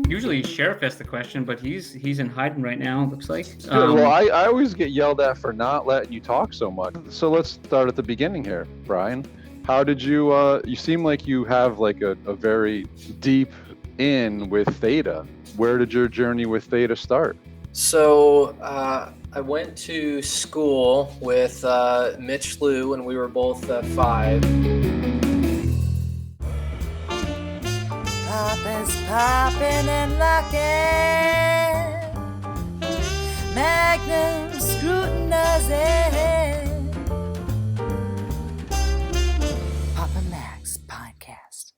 Usually Sheriff asks the question, but he's in hiding right now, it looks like. Good. Well, I always get yelled at for not letting you talk so much. So let's start at the beginning here, Bryan. How did you, you seem like you have like a very deep in with Theta. Where did your journey with Theta start? So I went to school with Mitch Liu when we were both 5. Papa's popping and locking, Magnum scrutinizing, Papa Max Podcast.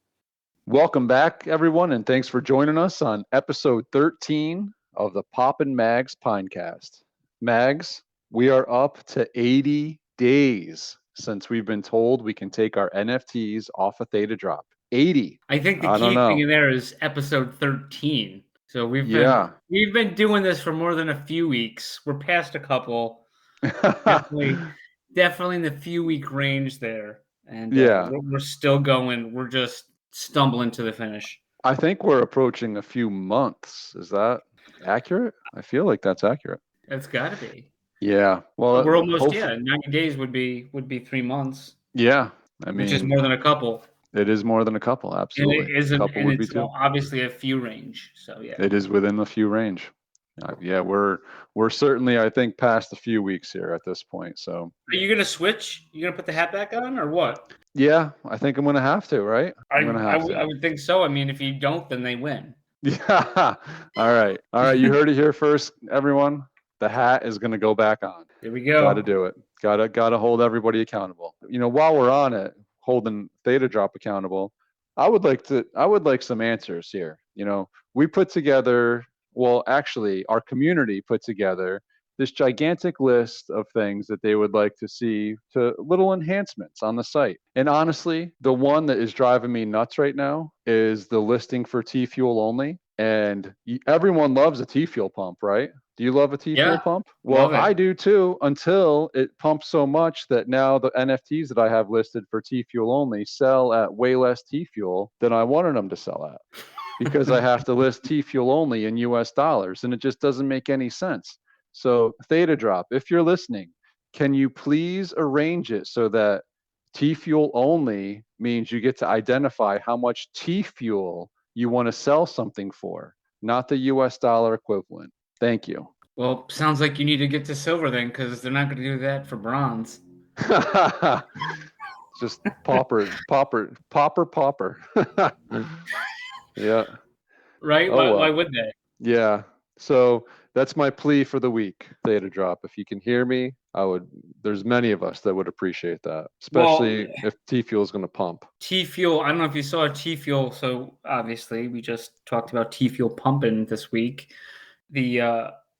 Welcome back, everyone, and thanks for joining us on episode 13 of the Poppin' Mags Pinecast. Mags, we are up to 80 days since we've been told we can take our NFTs off a Theta drop. 80. I think the key thing in there is episode 13. So we've been doing this for more than a few weeks. We're past a couple. definitely in the few week range there. And we're still going. We're just stumbling to the finish. I think we're approaching a few months. Is that accurate? I feel like that's accurate. It's got to be. Yeah. Well, we're almost 90 days would be 3 months. Yeah. I mean, which is more than a couple. It is more than a couple, absolutely. And it is it's obviously a few range. So yeah. It is within the few range. We're certainly, I think, past a few weeks here at this point. So are you gonna switch? You gonna put the hat back on or what? Yeah, I think I'm gonna have to, right? I would think so. I mean, if you don't, then they win. Yeah. All right. You heard it here first, everyone. The hat is gonna go back on. Here we go. Got to do it. Got to hold everybody accountable. You know, while we're on it, holding Theta Drop accountable, I would like some answers here. You know, we put together, well, actually, our community put together this gigantic list of things that they would like to see, to little enhancements on the site. And honestly, the one that is driving me nuts right now is the listing for T-Fuel only. And everyone loves a T-Fuel pump, right? Do you love a T-Fuel pump? Well, I do too, until it pumps so much that now the NFTs that I have listed for T-Fuel only sell at way less T-Fuel than I wanted them to sell at, because I have to list T-Fuel only in US dollars, and it just doesn't make any sense. So Theta Drop, if you're listening, can you please arrange it so that T-Fuel only means you get to identify how much T-Fuel you want to sell something for, not the US dollar equivalent. Thank you. Well, sounds like you need to get to silver then, because they're not going to do that for bronze. Just popper. Yeah. Right? Why would they? Yeah. So that's my plea for the week, Theta Drop. If you can hear me, there's many of us that would appreciate that, especially if T-Fuel is going to pump. T-Fuel, I don't know if you saw T-Fuel. So obviously we just talked about T-Fuel pumping this week. The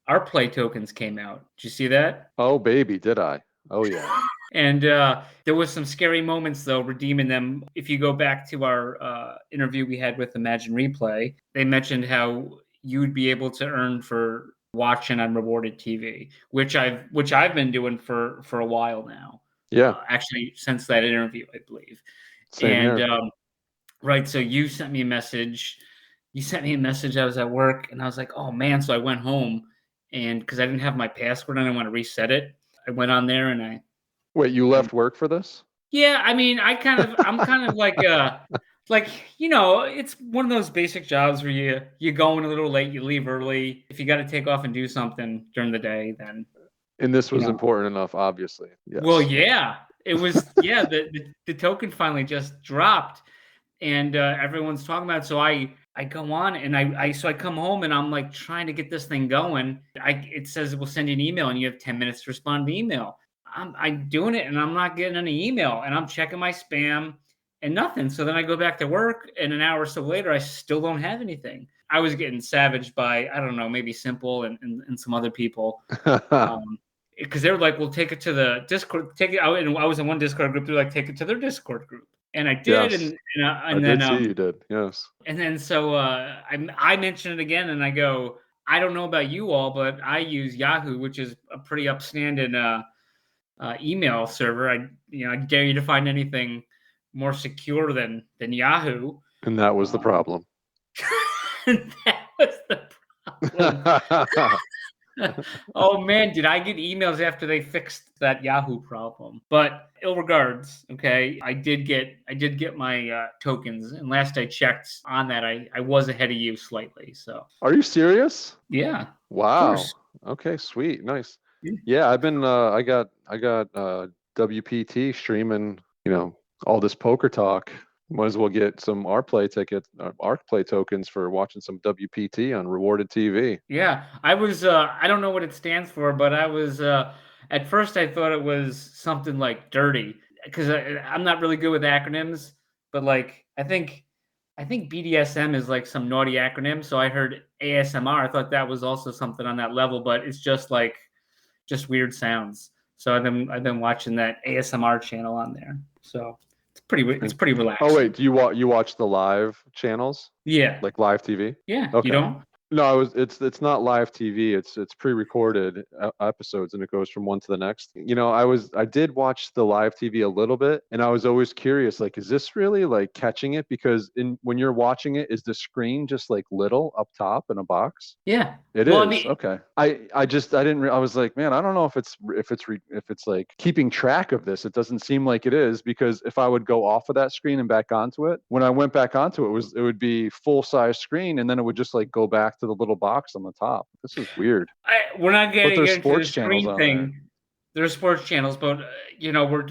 our play tokens came out. Did you see that? Oh, baby, did I? Oh, yeah. And there was some scary moments, though, redeeming them. If you go back to our interview we had with Imagine Replay, they mentioned how you'd be able to earn for watching on rewarded TV, which I've been doing for a while now. Yeah. Actually, since that interview, I believe. Same here. Right. So you sent me a message. I was at work, and I was like, oh, man. So I went home, and because I didn't have my password and I want to reset it, I went on there and I... Wait, you left work for this? Yeah. I mean, I'm kind of like, you know, it's one of those basic jobs where you go in a little late, you leave early. If you got to take off and do something during the day, then... And this was important enough, obviously. Yes. Well, yeah. It was, the token finally just dropped, and everyone's talking about it. So I go on and I come home and I'm like trying to get this thing going. It says it will send you an email and you have 10 minutes to respond to the email. I'm doing it and I'm not getting any email, and I'm checking my spam and nothing. So then I go back to work, and an hour or so later, I still don't have anything. I was getting savaged by, I don't know, maybe Simple and some other people. Because they were like, "Well, take it to the Discord. Take it." I was in one Discord group. They're like, "Take it to their Discord group," and I did. Yes. And then you did. Yes. And then so I mentioned it again, and I go, "I don't know about you all, but I use Yahoo, which is a pretty upstanding email server. I dare you to find anything more secure than Yahoo." And that was the problem. That was the problem. Oh man, did I get emails after they fixed that Yahoo problem? But ill regards. Okay, I did get my tokens, and last I checked on that, I was ahead of you slightly. So Are you serious? yeah, of Wow. course. Okay, sweet. Nice. Yeah. Yeah, I've been I got WPT streaming, all this poker talk. Might as well get some ArcPlay tokens for watching some WPT on Rewarded TV. Yeah, I was. I don't know what it stands for, but I was. At first, I thought it was something like dirty because I'm not really good with acronyms. But like, I think BDSM is like some naughty acronym. So I heard ASMR. I thought that was also something on that level, but it's just weird sounds. So I've been watching that ASMR channel on there. So it's pretty relaxing. Oh wait, do you watch the live channels? Yeah. Like live TV? Yeah. Okay. You don't? No, it's not live TV. It's pre-recorded episodes, and it goes from one to the next. I did watch the live TV a little bit, and I was always curious, like, is this really like catching it? Because when you're watching it, is the screen just like little up top in a box? Yeah. It Well, is. Okay. I didn't. I was like, man, I don't know if it's like keeping track of this. It doesn't seem like it is, because if I would go off of that screen and back onto it, when I went back onto it, it would be full size screen, and then it would just like go back to the little box on the top. This is weird. We're not getting there's into sports the channels screen on thing. There's sports channels, but we're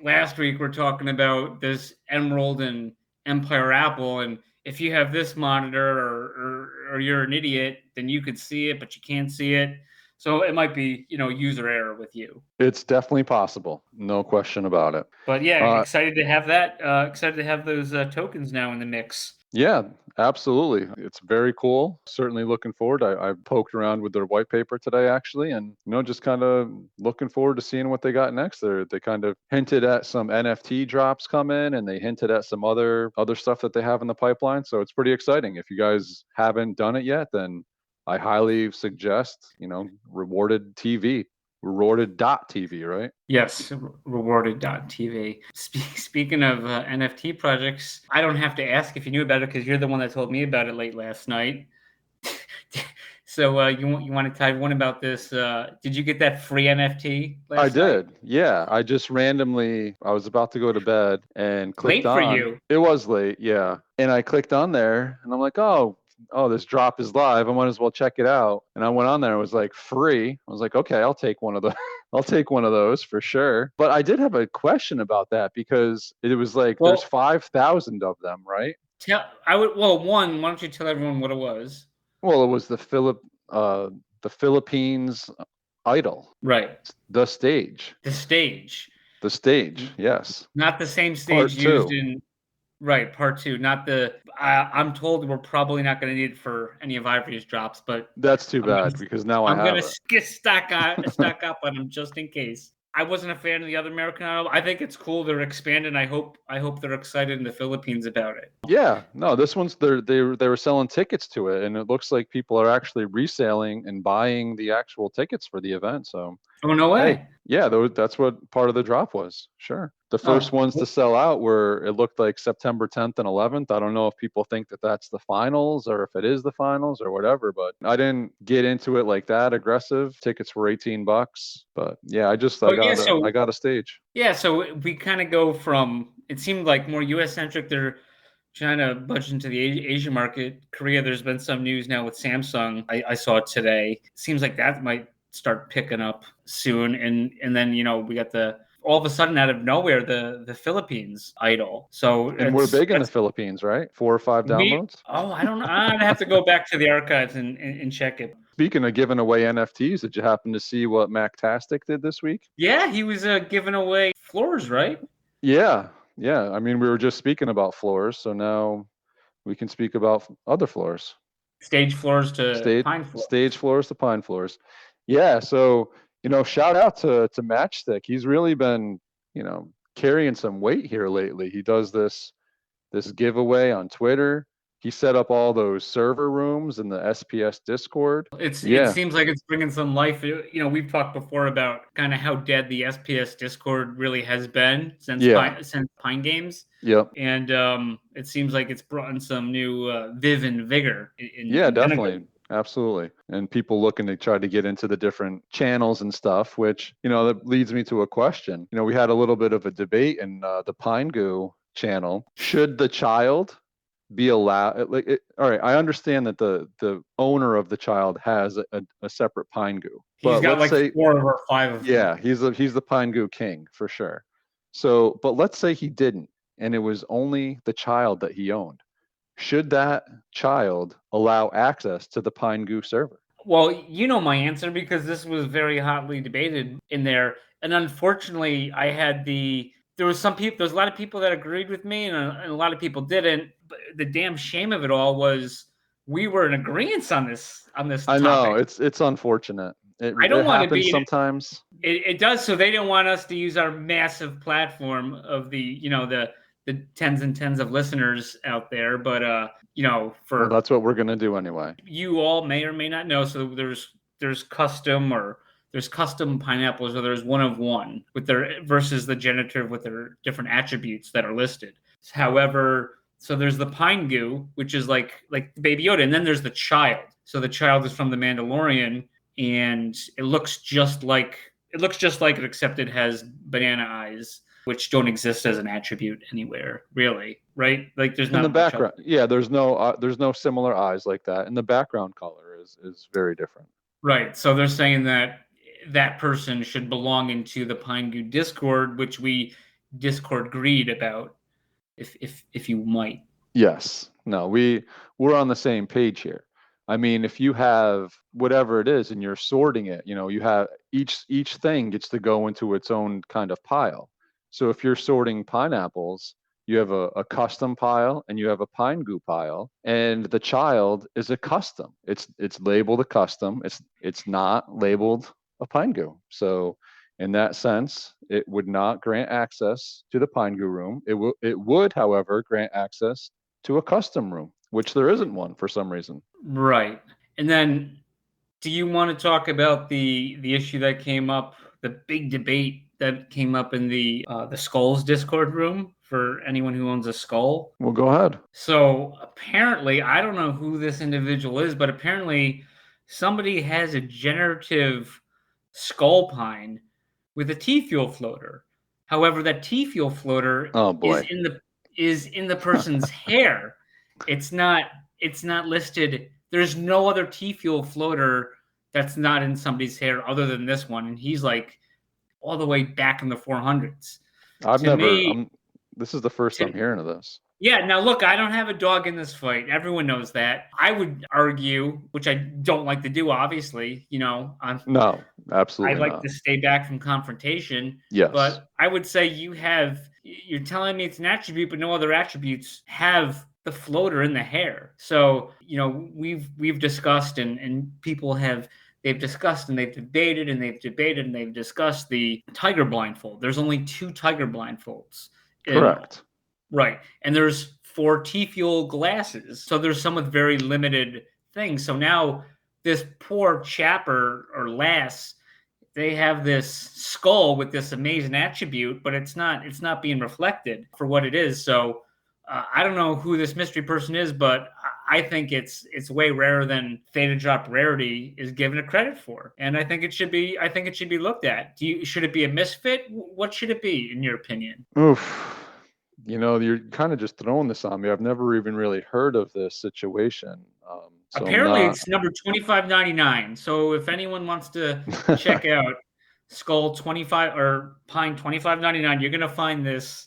last week we're talking about this Emerald and Empire Apple, and if you have this monitor or you're an idiot, then you could see it, but you can't see it. So it might be user error with you. It's definitely possible, no question about it. But yeah, excited to have that. Excited to have those tokens now in the mix. Yeah, absolutely. It's very cool. Certainly looking forward. I poked around with their white paper today, actually, and just kind of looking forward to seeing what they got next. They kind of hinted at some NFT drops coming, and they hinted at some other stuff that they have in the pipeline. So it's pretty exciting. If you guys haven't done it yet, then I highly suggest, Rewarded TV. Rewarded.tv, right? Yes, rewarded.tv. Speaking of NFT projects, I don't have to ask if you knew about it because you're the one that told me about it late last night. So you want to tell everyone about this? Did you get that free NFT last night? I did. Yeah, I just randomly, I was about to go to bed and clicked on. Late for you. It was late, yeah. And I clicked on there, and I'm like, oh, this drop is live. I might as well check it out. And I went on there. It was like free. I was like, okay, I'll take one of the. I'll take one of those for sure. But I did have a question about that, because it was like there's 5,000 of them, right? Why don't you tell everyone what it was? Well, it was the Philippines idol. Right. The stage. The stage. The stage. Yes. Not the same stage Part used two. in. Right, part two. Not the. I'm told we're probably not going to need it for any of Ivory's drops, but that's too bad, because now I'm going to get stock up on them just in case. I wasn't a fan of the other American Idol. I think it's cool they're expanding. I hope they're excited in the Philippines about it. Yeah, no, this one's they were selling tickets to it, and it looks like people are actually reselling and buying the actual tickets for the event. So. Oh, no way. Hey, yeah, that's what part of the drop was. Sure. The first ones to sell out were, it looked like September 10th and 11th. I don't know if people think that that's the finals, or if it is the finals or whatever, but I didn't get into it like that aggressive. Tickets were $18, but yeah, I got a stage. Yeah, so we kind of go from, it seemed like more US centric. They're trying to budge into the Asian market. Korea, there's been some news now with Samsung. I saw it today. It seems like that might start picking up soon, and then we got all of a sudden out of nowhere the Philippines idol. So and we're big in the Philippines, right? 4 or 5 downloads. I don't know. I'd have to go back to the archives and check it. Speaking of giving away NFTs, did you happen to see what Mactastic did this week? Yeah, he was giving away floors, right? Yeah. I mean, we were just speaking about floors, so now we can speak about other floors. Stage floors to pine floors. Stage floors to pine floors. Yeah, so shout out to Matchstick. He's really been carrying some weight here lately. He does this giveaway on Twitter. He set up all those server rooms in the SPS Discord. It Yeah. seems like it's bringing some life. We've talked before about kind of how dead the SPS Discord really has been since Pine Games. Yep. And it seems like it's brought in some new viv and vigor. Definitely. Absolutely. And people looking to try to get into the different channels and stuff, which, that leads me to a question. We had a little bit of a debate in the Pine Goo channel. Should the child be allowed? All right, I understand that the owner of the child has a separate Pine Goo. He's got like 4 or 5 of them. Yeah, he's the Pine Goo king for sure. So, but let's say he didn't, and it was only the child that he owned. Should that child allow access to the Pine Goo server? Well, you know my answer because this was very hotly debated in there. And unfortunately, there was a lot of people that agreed with me and a lot of people didn't. But the damn shame of it all was we were in agreement on this topic. I know, it's unfortunate. I don't want to be sometimes. It does. So they don't want us to use our massive platform of the tens and tens of listeners out there, but that's what we're gonna do anyway. You all may or may not know. So there's custom pineapples, or there's one of one with their versus the genitive with their different attributes that are listed. However, so there's the Pine Goo, which is like Baby Yoda, and then there's the child. So the child is from the Mandalorian, and it looks just like it, except it has banana eyes, which don't exist as an attribute anywhere, really, right? Like there's not in the background. Yeah, there's no similar eyes like that, and the background color is very different. Right. So they're saying that person should belong into the Pine Goo Discord, which we Discord greed about, if you might. Yes. No, we're on the same page here. I mean, if you have whatever it is and you're sorting it, you have each thing gets to go into its own kind of pile. So if you're sorting pineapples, you have a custom pile and you have a Pine Goo pile, and the child is a custom. It's labeled a custom. It's not labeled a Pine Goo. So in that sense, it would not grant access to the Pine Goo room. It would, however, grant access to a custom room, which there isn't one for some reason. Right. And then do you want to talk about the issue that came up, the big debate that came up in the Skulls Discord room for anyone who owns a skull? Well, go ahead. So apparently, I don't know who this individual is, but apparently somebody has a generative skull pine with a T-fuel floater. However, that T-fuel floater is in the person's hair. It's not listed. There's no other T-fuel floater that's not in somebody's hair other than this one, and he's like all the way back in the 400s. This is the first I'm hearing of this. Yeah, now look, I don't have a dog in this fight. Everyone knows that. I would argue, which I don't like to do, obviously. No, absolutely. I like to stay back from confrontation. Yes. But I would say you're telling me it's an attribute, but no other attributes have the floater in the hair. So, we've discussed and people they've discussed and they've debated and they've discussed the tiger blindfold. There's only 2 tiger blindfolds. Correct. Right. And there's 4 T-fuel glasses. So there's some with very limited things. So now this poor chapper or lass, they have this skull with this amazing attribute, but it's not being reflected for what it is. So I don't know who this mystery person is, but I think it's way rarer than Theta Drop Rarity is given a credit for, and I think it should be looked at. Should it be a misfit? What should it be in your opinion? Oof. You're kind of just throwing this on me. I've never even really heard of this situation. So apparently, it's number 2599. So if anyone wants to check out Skull 25 or Pine 2599, you're gonna find this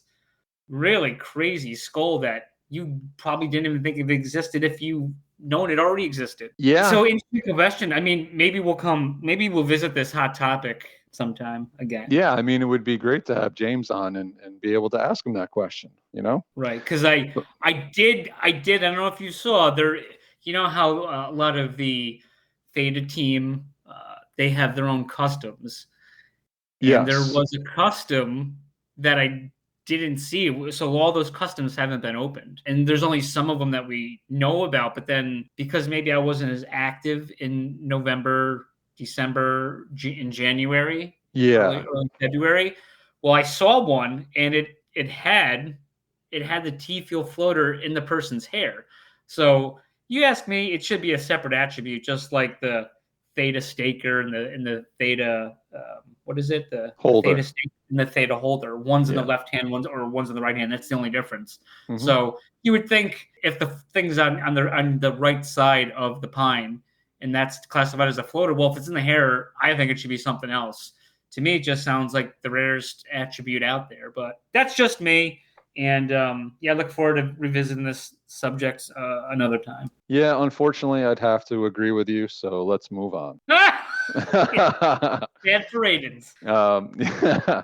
really crazy skull that you probably didn't even think it existed if you known it already existed. Yeah. So interesting question. I mean, maybe we'll visit this hot topic sometime again. Yeah, I mean, it would be great to have James on and be able to ask him that question, Right, because I did. I don't know if you saw there. How a lot of the Theta team, they have their own customs. Yeah. And there was a custom that I didn't see. So all those customs haven't been opened, and there's only some of them that we know about. But then because maybe I wasn't as active in November, December, in January, early February, well, I saw one, and it had the T-fuel floater in the person's hair. So you ask me, it should be a separate attribute, just like the Theta staker and the Theta, what is it? The holder. Theta staker and the Theta holder. One's in the left hand, one's in the right hand. That's the only difference. Mm-hmm. So you would think if the thing's on the right side of the pine, and that's classified as a floater, well, if it's in the hair, I think it should be something else. To me, it just sounds like the rarest attribute out there. But that's just me. And I look forward to revisiting this subject another time. Yeah, unfortunately, I'd have to agree with you. So let's move on. Bad for ratings.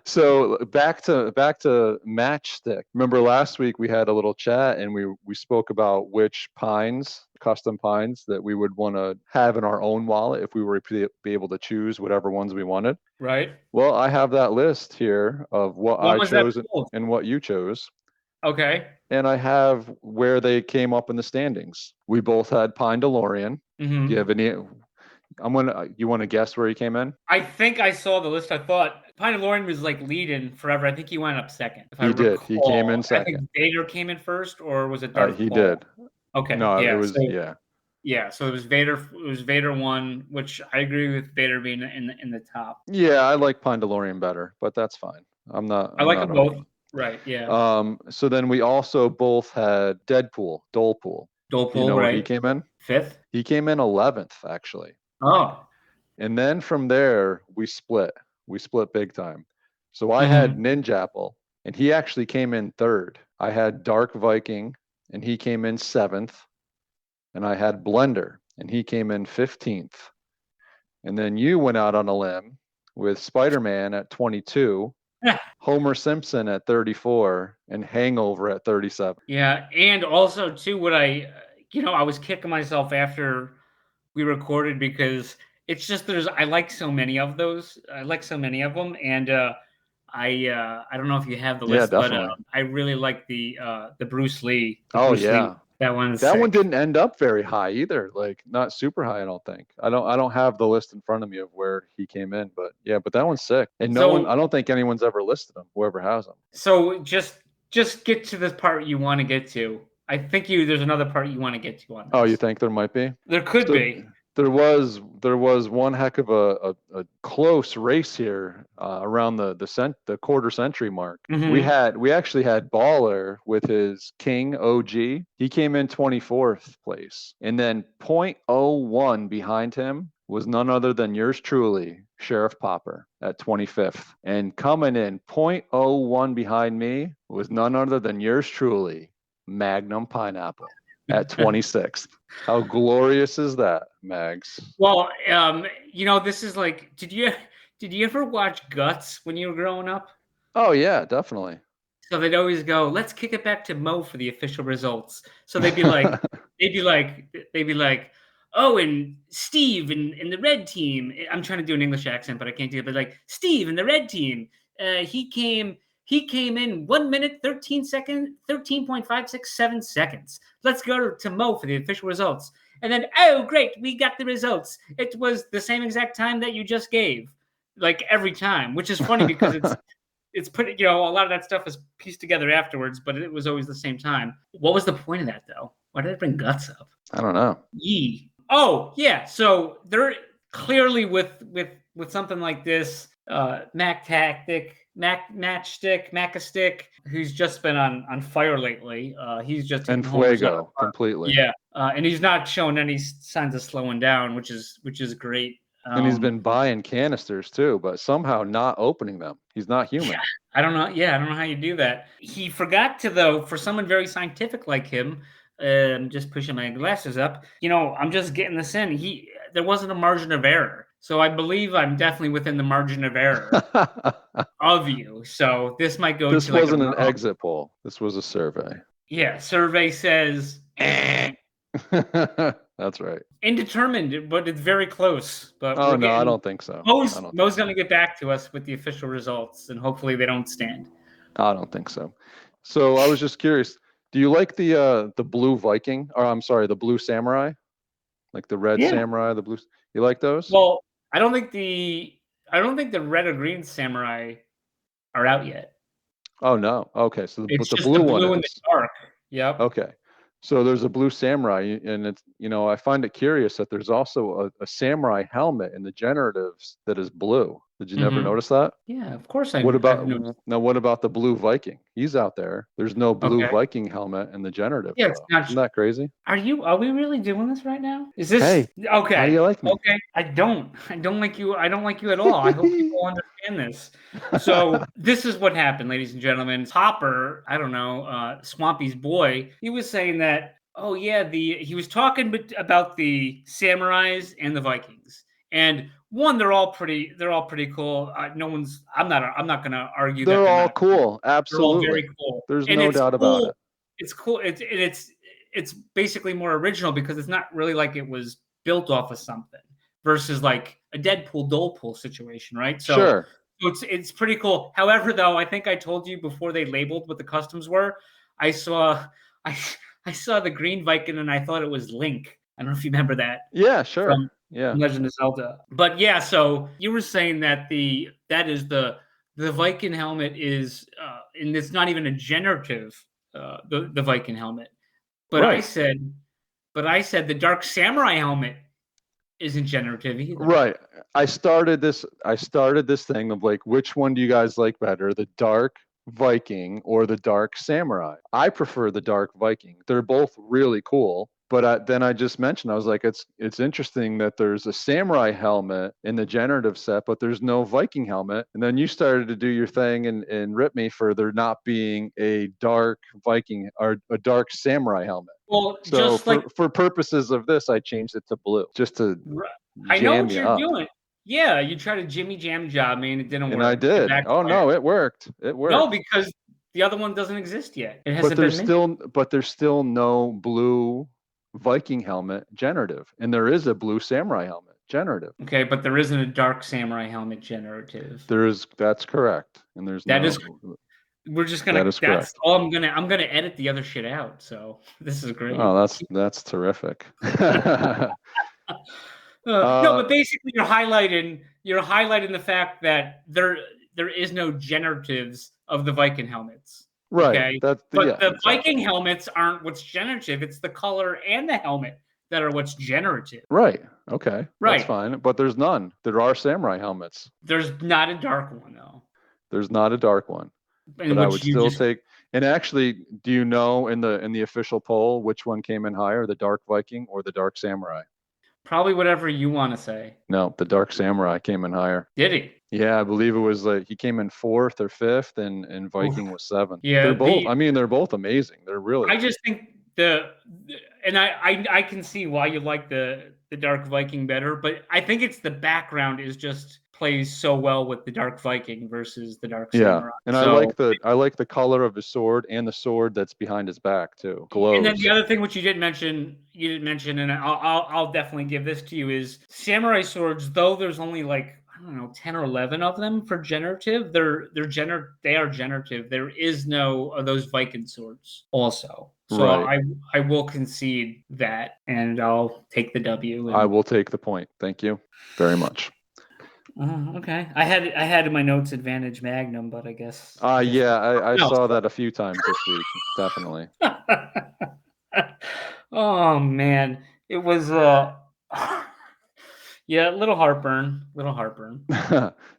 So back to Matchstick. Remember last week we had a little chat and we spoke about which pines, custom pines, that we would want to have in our own wallet if we were to be able to choose whatever ones we wanted. Right. Well, I have that list here of what I chose and what you chose. Okay. And I have where they came up in the standings. We both had Pine DeLorean. Mm-hmm. Do you have any? You want to guess where he came in? I think I saw the list. I thought Pine DeLorean was like leading forever. I think he went up second. He did. He came in second. I think Vader came in first, or was it Darth He Paul? did. Okay. No, yeah, it was Yeah, so it was Vader. It was Vader 1, which I agree with Vader being in the top. Yeah, I like Pine DeLorean better, but that's fine. I like them both. Right. Yeah. So then we also both had Deadpool, Dolepool. Dolepool, you know right? Where he came in? 5th. He came in 11th, actually. Oh. And then from there we split. We split big time. So I had Ninjaple, and he actually came in 3rd. I had Dark Viking, and he came in 7th. And I had Blender, and he came in 15th. And then you went out on a limb with Spider-Man at 22, Homer Simpson at 34, and Hangover at 37. Yeah, and also too, I was kicking myself after we recorded because it's just I like so many of those. I like so many of them, and I don't know if you have the list, but I really like the Bruce Lee. Bruce Lee. That one didn't end up very high either. Like not super high, I don't think. I don't have the list in front of me of where he came in, but that one's sick. And I don't think anyone's ever listed him, whoever has him. So just get to the part you want to get to. I think there's another part you want to get to on this. Oh, you think there might be? There could be. There was one heck of a close race here around the quarter century mark. Mm-hmm. We actually had Baller with his King OG. He came in 24th place, and then 0.01 behind him was none other than yours truly, Sheriff Popper, at 25th, and coming in 0.01 behind me was none other than yours truly, Magnum Pineapple, at 26th. How glorious is that, Mags? Well, this is like, did you ever watch Guts when you were growing up? Oh yeah, definitely. So they'd always go, let's kick it back to Mo for the official results. So they'd be like, oh, and Steve in the red team. I'm trying to do an English accent, but I can't do it. But like Steve in the red team, he came in 1 minute, 13.567 seconds. Let's go to Mo for the official results. And then, oh, great, we got the results. It was the same exact time that you just gave, like every time, which is funny because it's put, a lot of that stuff is pieced together afterwards, but it was always the same time. What was the point of that, though? Why did I bring Guts up? I don't know. Oh, yeah. So they're clearly with something like this, Matchstick, who's just been on fire lately. He's just and Fuego completely. Yeah, and he's not showing any signs of slowing down, which is great. And he's been buying canisters too, but somehow not opening them. He's not human. Yeah, I don't know. Yeah, I don't know how you do that. He forgot to, though, for someone very scientific like him. I'm just pushing my glasses up. I'm just getting this in. There wasn't a margin of error. So I believe I'm definitely within the margin of error of you. So this might go. This wasn't an exit poll. This was a survey. Yeah, survey says. That's right. Indeterminate, but it's very close. But I don't think so. Mo's going to get back to us with the official results, and hopefully they don't stand. I don't think so. So I was just curious. Do you like the blue Viking? Or I'm sorry, the blue samurai, like the red Yeah. samurai, the blue. You like those? Well, I don't think the red or green samurai are out yet. Oh no. Okay. So It's but the just the blue one blue and the is. dark. Yep. Okay. So there's a blue samurai, and it's, I find it curious that there's also a samurai helmet in the generatives that is blue. Did you never Mhm. notice that? Yeah, of course What about I've noticed. now? What about the blue Viking? He's out there. There's no blue Okay. Viking helmet in the generative Yeah, it's though. not. Isn't that crazy? Are we really doing this right now? Is this Hey, how do okay? you like me? Okay. I don't like you. I don't like you at all. I hope people understand this. So this is what happened, ladies and gentlemen. Popper, I don't know, Swampy's boy, he was saying that, oh yeah, he was talking about the samurais and the Vikings. And one, they're all pretty cool. I'm not gonna argue that They're they're all not cool. cool. They're all Absolutely. very cool. There's And no it's doubt about cool. it. It's cool. It's basically more original because it's not really like it was built off of something versus like a Deadpool Dolepool situation, right? So Sure. it's pretty cool. However, though, I think I told you before they labeled what the customs were. I saw I I saw the green Viking and I thought it was Link. I don't know if you remember that Yeah, sure. from Yeah. Legend of Zelda. But yeah, so you were saying that the Viking helmet is and it's not even a generative the Viking helmet. But Right. I said the Dark Samurai helmet isn't generative either. Right. I started this thing of like, which one do you guys like better, the Dark Viking or the Dark Samurai? I prefer the Dark Viking. They're both really cool. But then I just mentioned, I was like, it's interesting that there's a samurai helmet in the generative set, but there's no Viking helmet. And then you started to do your thing and rip me for there not being a dark Viking or a dark samurai helmet. Well, So just like for purposes of this, I changed it to blue just to I know jam what you you're up. doing. Yeah, you tried to Jimmy Jam job me and it didn't And work. I did. It Oh no, backfired. it worked. It worked. No, because the other one doesn't exist yet. It but hasn't there's been made. there's still no blue Viking helmet generative, and there is a blue samurai helmet generative. Okay, but there isn't a Dark Samurai helmet generative. That's correct, and there's That no. is We're just gonna. That is That's correct. all I'm gonna. I'm gonna edit the other shit out. So this is great. Oh, that's terrific. No, but basically, you're highlighting the fact that there is no generatives of the Viking helmets. Right. Okay, That's but yeah, the exactly. Viking helmets aren't what's generative. It's the color and the helmet that are what's generative. Right. Okay. Right. That's fine. But there's none. There are samurai helmets. There's not a dark one though. There's not a dark one. And But I which would you still just take. And actually, do you know in the official poll which one came in higher, the Dark Viking or the Dark Samurai? probably whatever you want to say. No, the Dark Samurai came in higher. Did he? Yeah, I believe it was like he came in 4th or 5th, and Viking was 7th. Yeah, they're both. I mean, they're both amazing. They're really. I just think I can see why you like the Dark Viking better, but I think it's the background is just plays so well with the Dark Viking versus the Dark Samurai. And so, I like the color of his sword and the sword that's behind his back too. Glows. And then the other thing which you didn't mention, and I'll definitely give this to you is samurai swords. Though there's only like I don't know 10 or 11 of them for generative, they are generative. There is no of those Viking swords also. So Right. I will concede that, and I'll take the W. I will take the point. Thank you very much. Okay. I had in my notes advantage Magnum, but I guess. Yeah, I No. saw that a few times this week. Definitely. Oh man, it was yeah, little heartburn.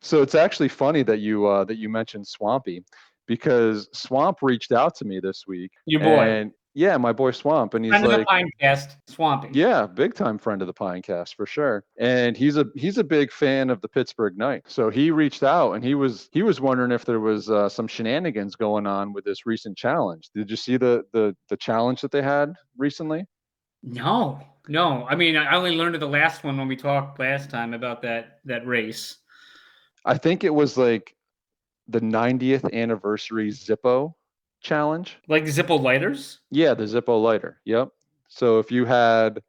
So it's actually funny that you mentioned Swampy, because Swamp reached out to me this week. Your boy. And yeah, my boy Swamp, and he's Friend like, of the Pinecast, Swampy. yeah, big time friend of the Pinecast for sure. And he's a big fan of the Pittsburgh Knights. So he reached out and he was wondering if there was some shenanigans going on with this recent challenge. Did you see the challenge that they had recently? No. I mean, I only learned of the last one when we talked last time about that race. I think it was like the 90th anniversary Zippo challenge. Like Zippo lighters? Yeah, the Zippo lighter. Yep. So if you had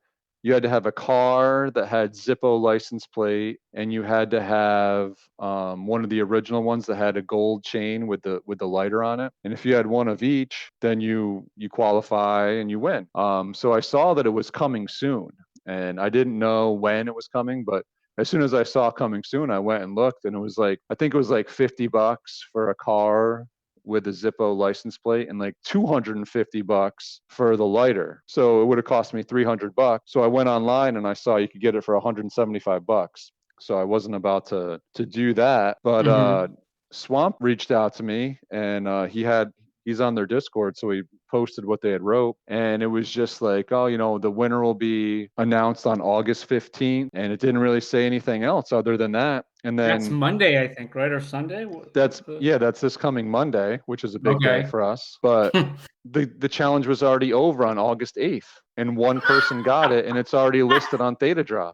you had to have a car that had Zippo license plate, and you had to have one of the original ones that had a gold chain with the lighter on it. And if you had one of each, then you qualify and you win. So I saw that it was coming soon, and I didn't know when it was coming, but as soon as I saw coming soon, I went and looked, and it was like, I think it was like $50 for a car with a Zippo license plate, and like $250 for the lighter. So it would have cost me $300. So I went online and I saw you could get it for $175. So I wasn't about to do that, but Swamp reached out to me, and he's on their Discord, so he posted what they had wrote, and it was just like, oh, the winner will be announced on August 15th, and it didn't really say anything else other than that. And then that's Monday, I think, right? Or Sunday? That's this coming Monday, which is a big day for us. But the challenge was already over on August 8th, and one person got it, and it's already listed on ThetaDrop.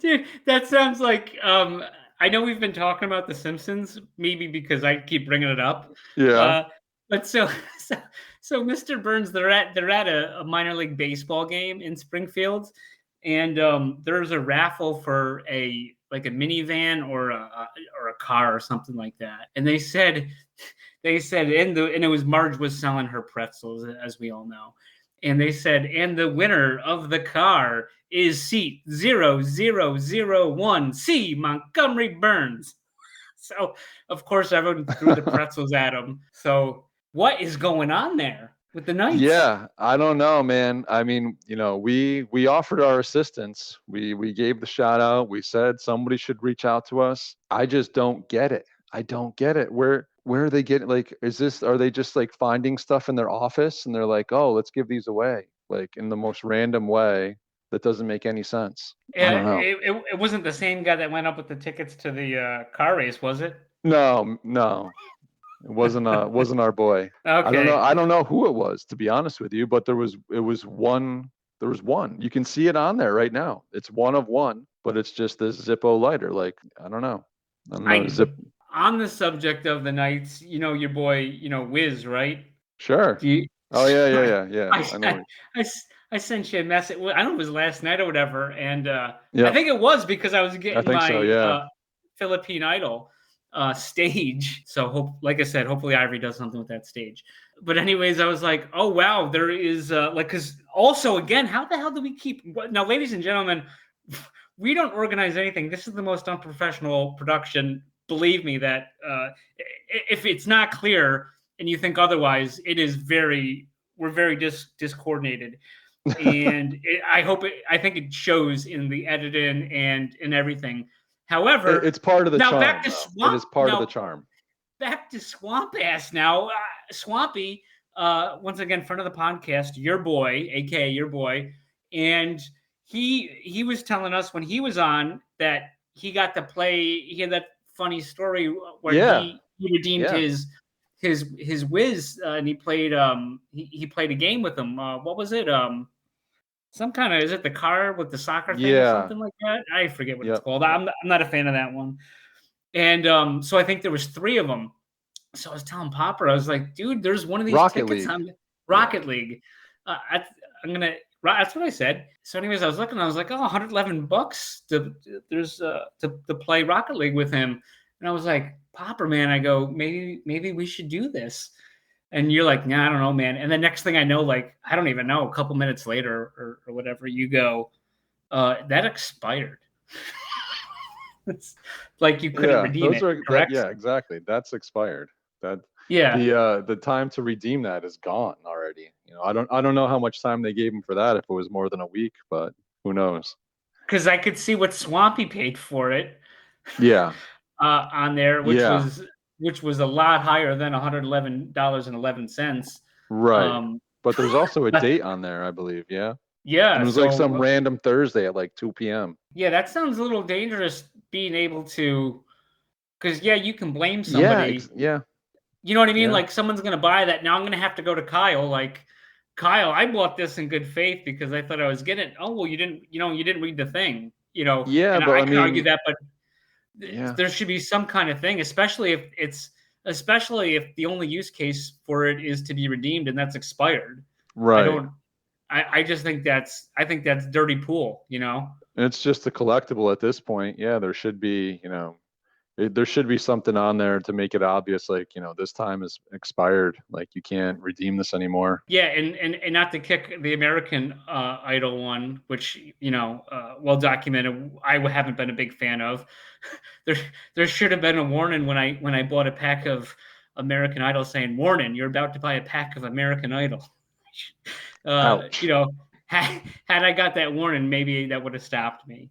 Dude, that sounds like I know we've been talking about The Simpsons, maybe because I keep bringing it up. Yeah. But so Mr. Burns, they're at a minor league baseball game in Springfield, and there's a raffle for a minivan or a car or something like that. And they said, and it was Marge was selling her pretzels, as we all know. And they said, and the winner of the car is seat 0001, C. Montgomery Burns. So, of course, everyone threw the pretzels at him. So, what is going on there with the Knights? Yeah, I don't know, man. I mean, we offered our assistance. We gave the shout out. We said somebody should reach out to us. I just don't get it. I don't get it. Where are they getting, are they just like finding stuff in their office and they're like, oh, let's give these away, like in the most random way that doesn't make any sense? I don't know. It wasn't the same guy that went up with the tickets to the car race, was it? No. It wasn't our boy. Okay. I don't know who it was, to be honest with you, but there was one. You can see it on there right now. It's one of one, but it's just this Zippo lighter. Like, I don't know. On the subject of the Knights, your boy, Wiz, right? Sure. Oh yeah. I sent you a message. I don't know if it was last night or whatever, and I think it was because I was getting Philippine Idol stage. So like I said, hopefully Ivory does something with that stage. But anyways, I was like, oh wow, there is because also again, how the hell do we keep now, ladies and gentlemen? We don't organize anything. This is the most unprofessional production. Believe me that if it's not clear and you think otherwise, we're very discoordinated. And I think it shows in the editing and in everything. However, it's part of the charm. Back to Swamp, it is part of the charm. Back to Swamp Ass now. Swampy, once again, friend of the podcast, your boy, aka your boy, and he was telling us when he was on that he got to play. He had that funny story where he redeemed his whiz and he played he played a game with him. What was it? Some kind of, is it the car with the soccer thing or something like that? I forget what it's called. I'm not a fan of that one. And so I think there was 3 of them. So I was telling Popper, I was like, dude, there's one of these tickets on Rocket League. That's what I said. So anyways, I was looking, I was like, oh, $111 to play Rocket League with him. And I was like, Popper, man, I go, maybe we should do this. And you're like, nah, I don't know, man. And the next thing I know, like, I don't even know, a couple minutes later or whatever, you go, that expired. It's like you couldn't redeem it, correct? Yeah, exactly. That's expired. The time to redeem that is gone already. I don't know how much time they gave him for that, if it was more than a week, but who knows? Because I could see what Swampy paid for it. Yeah. On there, which was a lot higher than $111.11. Right. But there's also a date on there, I believe. Yeah. Yeah. And it was like some random Thursday at like 2 p.m. Yeah, that sounds a little dangerous, being able to, because you can blame somebody. Yeah. You know what I mean? Yeah. Like, someone's going to buy that. Now I'm going to have to go to Kyle. Like, Kyle, I bought this in good faith because I thought I was getting it. Oh, well, you didn't read the thing, Yeah, and but I can argue that, but there should be some kind of thing, especially if the only use case for it is to be redeemed and that's expired. Right. I just think that's dirty pool, you know? And it's just a collectible at this point. Yeah, there should be, there should be something on there to make it obvious, like, this time is expired. Like, you can't redeem this anymore. Yeah, and not to kick the American Idol one, which, well documented, I haven't been a big fan of. There should have been a warning when I bought a pack of American Idol saying, "Warning, you're about to buy a pack of American Idol." Ouch. Had I got that warning, maybe that would have stopped me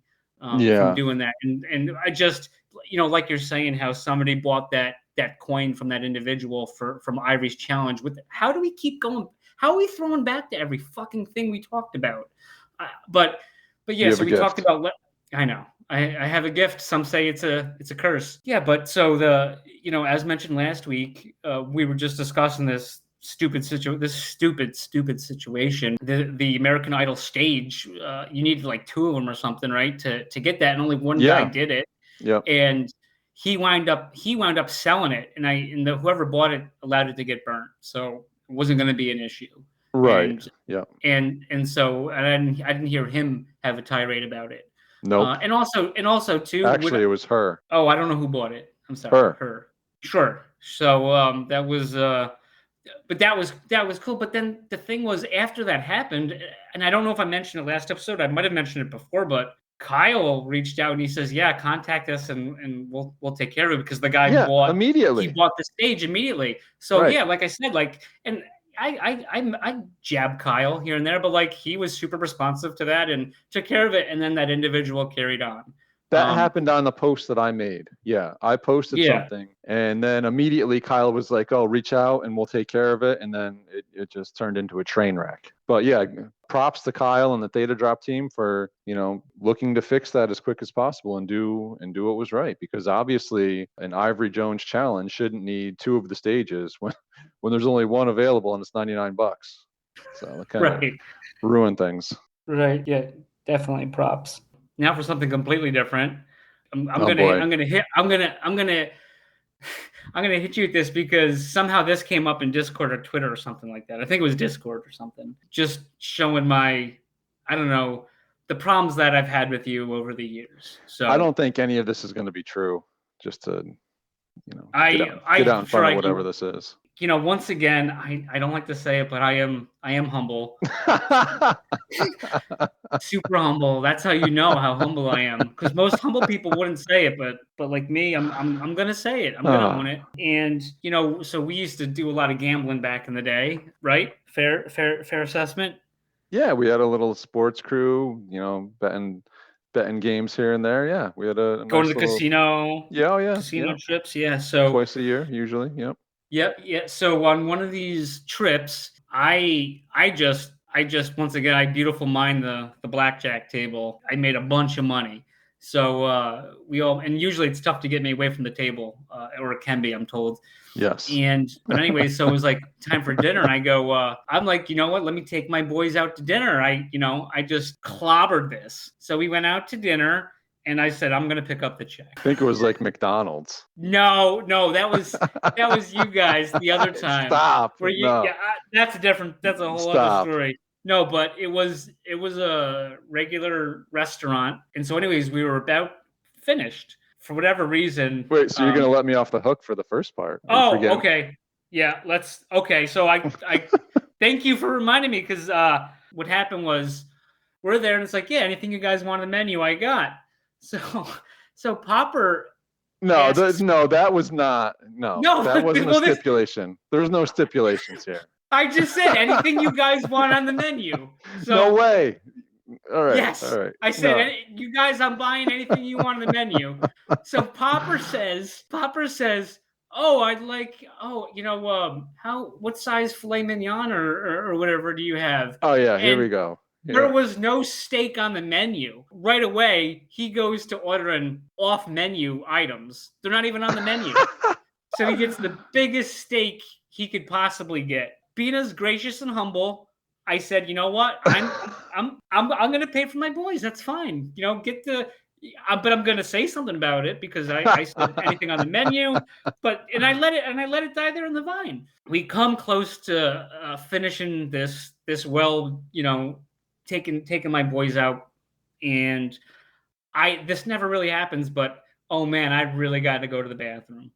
Yeah. from doing that. And I just, like you're saying, how somebody bought that coin from that individual from Ivory's challenge. How do we keep going? How are we throwing back to every fucking thing we talked about? But yeah, so we talked about. I know. I have a gift. Some say it's a curse. Yeah, but so as mentioned last week, we were just discussing this stupid situation. The American Idol stage, you needed like 2 of them or something, right? To get that, and only one guy did it. Yeah. And he wound up selling it, and whoever bought it allowed it to get burnt, so it wasn't going to be an issue. Right. And so I didn't hear him have a tirade about it. Nope. And also too. Actually, it was her. Oh, I don't know who bought it. I'm sorry. Her. Sure. So that was. But that was cool. But then the thing was, after that happened, and I don't know if I mentioned it last episode. I might have mentioned it before, but Kyle reached out and he says, "Yeah, contact us and we'll take care of it," because the guy bought immediately. He bought the stage immediately. So right. Like I said, and I jab Kyle here and there, but like he was super responsive to that and took care of it. And then that individual carried on. That happened on the post that I made. Yeah, I posted something, and then immediately Kyle was like, "Oh, reach out and we'll take care of it." And then it just turned into a train wreck. But yeah, props to Kyle and the Theta Drop team for looking to fix that as quick as possible and do what was right, because obviously an Ivory Jones challenge shouldn't need 2 of the stages when there's only 1 available and it's $99. So it kind of ruined things. Right. Yeah. Definitely props. Now for something completely different. I'm gonna hit you with this because somehow this came up in Discord or Twitter or something like that. I think it was Discord or something. Just showing the problems that I've had with you over the years. So I don't think any of this is going to be true. Just to get out in front of whatever this is. Once again, I don't like to say it, but I am humble. Super humble. That's how you know how humble I am. Because most humble people wouldn't say it, but like me, I'm gonna say it. I'm gonna own it. And so we used to do a lot of gambling back in the day, right? Fair assessment. Yeah, we had a little sports crew, betting games here and there. Yeah, we had a going to the casino. Yeah. Casino trips. Yeah. So twice a year usually. Yep. Yeah. So on one of these trips, I just once again, I beautiful mind the blackjack table. I made a bunch of money. So and usually it's tough to get me away from the table, or it can be, I'm told. Yes. But anyway, so it was like time for dinner, and I go, I'm like, you know what? Let me take my boys out to dinner. I just clobbered this. So we went out to dinner. And I said, I'm going to pick up the check. I think it was like McDonald's. No, that was you guys the other time. Stop. That's different. That's a whole other story. No, but it was a regular restaurant. And so anyways, we were about finished for whatever reason. Wait, so you're going to let me off the hook for the first part? Okay. Yeah, okay. So I thank you for reminding me, because what happened was we're there and it's like, yeah, anything you guys want on the menu, I got. So Popper. That was not. No, that wasn't a stipulation. There's no stipulations here. I just said anything you guys want on the menu. So, no way. All right. Yes. All right. I said, you guys, I'm buying anything you want on the menu. So Popper says, "Oh, I'd like, what size filet mignon or whatever do you have?" Oh yeah, here we go. Yeah. There was no steak on the menu. Right away, he goes to ordering off-menu items. They're not even on the menu. So he gets the biggest steak he could possibly get. Being as gracious and humble, I said, "You know what? I'm going to pay for my boys. That's fine. But I'm going to say something about it, because I said anything on the menu. And I let it die there in the vine. We come close to finishing this well, taking my boys out, and this never really happens, but oh man, I really got to go to the bathroom.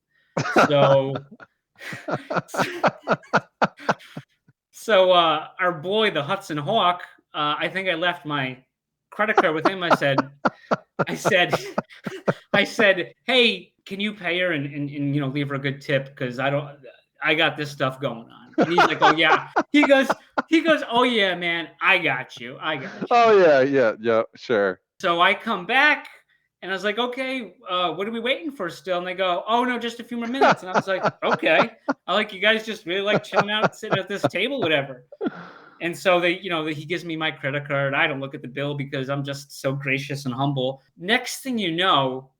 So our boy, the Hudson Hawk, I think I left my credit card with him. I said, hey, can you pay her and leave her a good tip, because I got this stuff going on. And he's like, oh yeah. He goes, oh yeah, man, I got you. Oh yeah, sure. So I come back and I was like, okay, what are we waiting for still? And they go, oh no, just a few more minutes. And I was like, okay. I like, you guys just really like chilling out, sitting at this table, whatever. And so he gives me my credit card. I don't look at the bill because I'm just so gracious and humble. Next thing you know,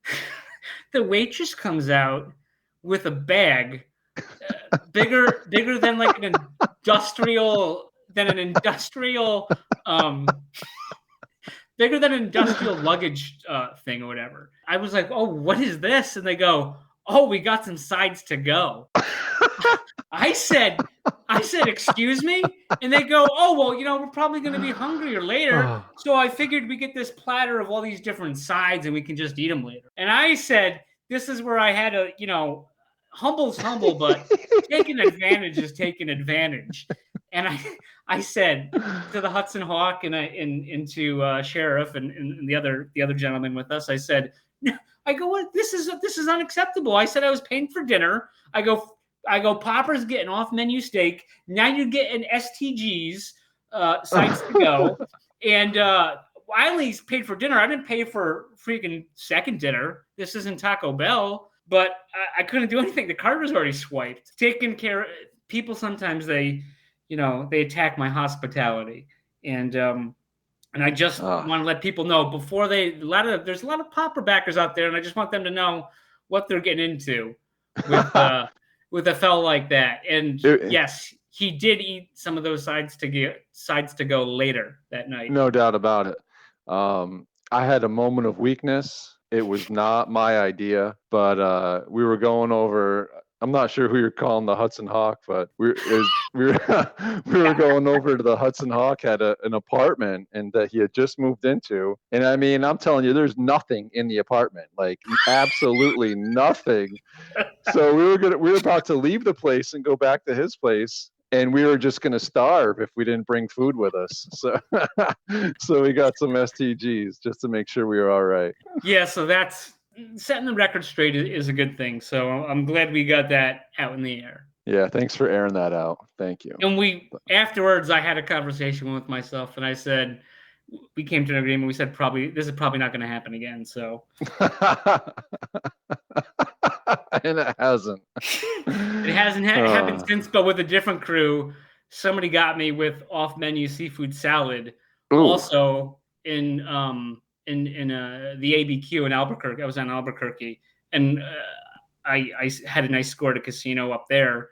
the waitress comes out with a bag bigger than like an industrial bigger than an industrial luggage thing or whatever. I was like, oh, what is this? And they go, oh, we got some sides to go. I said, excuse me? And they go, oh, well, we're probably going to be hungrier later. So I figured we get this platter of all these different sides and we can just eat them later. And I said, this is where I had to, humble's humble, but taking advantage is taking advantage. And I said to the Hudson Hawk and to Sheriff and the other gentleman with us, I said, what? This is unacceptable. I said I was paying for dinner. I go, Popper's getting off menu steak. Now you're getting STGs, sides to go. And I only paid for dinner. I didn't pay for freaking second dinner. This isn't Taco Bell. But I couldn't do anything. The card was already swiped. Taken care of. People sometimes they attack my hospitality. And I just want to let people know before there's a lot of Popper backers out there, and I just want them to know what they're getting into with a fellow like that. And yes, he did eat some of those sides to go later that night. No doubt about it. I had a moment of weakness. It was not my idea, but we were going over. I'm not sure who you're calling the Hudson Hawk, but we were going over to the Hudson Hawk, had an apartment and that he had just moved into. And I mean, I'm telling you, there's nothing in the apartment, like absolutely nothing. So we were about to leave the place and go back to his place. And we were just going to starve if we didn't bring food with us. So we got some STGs just to make sure we were all right. Yeah, so that's setting the record straight is a good thing. So I'm glad we got that out in the air. Yeah, thanks for airing that out. Thank you. And afterwards, I had a conversation with myself, and I said, we came to an agreement. We said, this is probably not going to happen again. So. And it hasn't. It hasn't happened since, but with a different crew. Somebody got me with off-menu seafood salad. Ooh. Also in the ABQ in Albuquerque. I was on Albuquerque, and I had a nice score at a casino up there,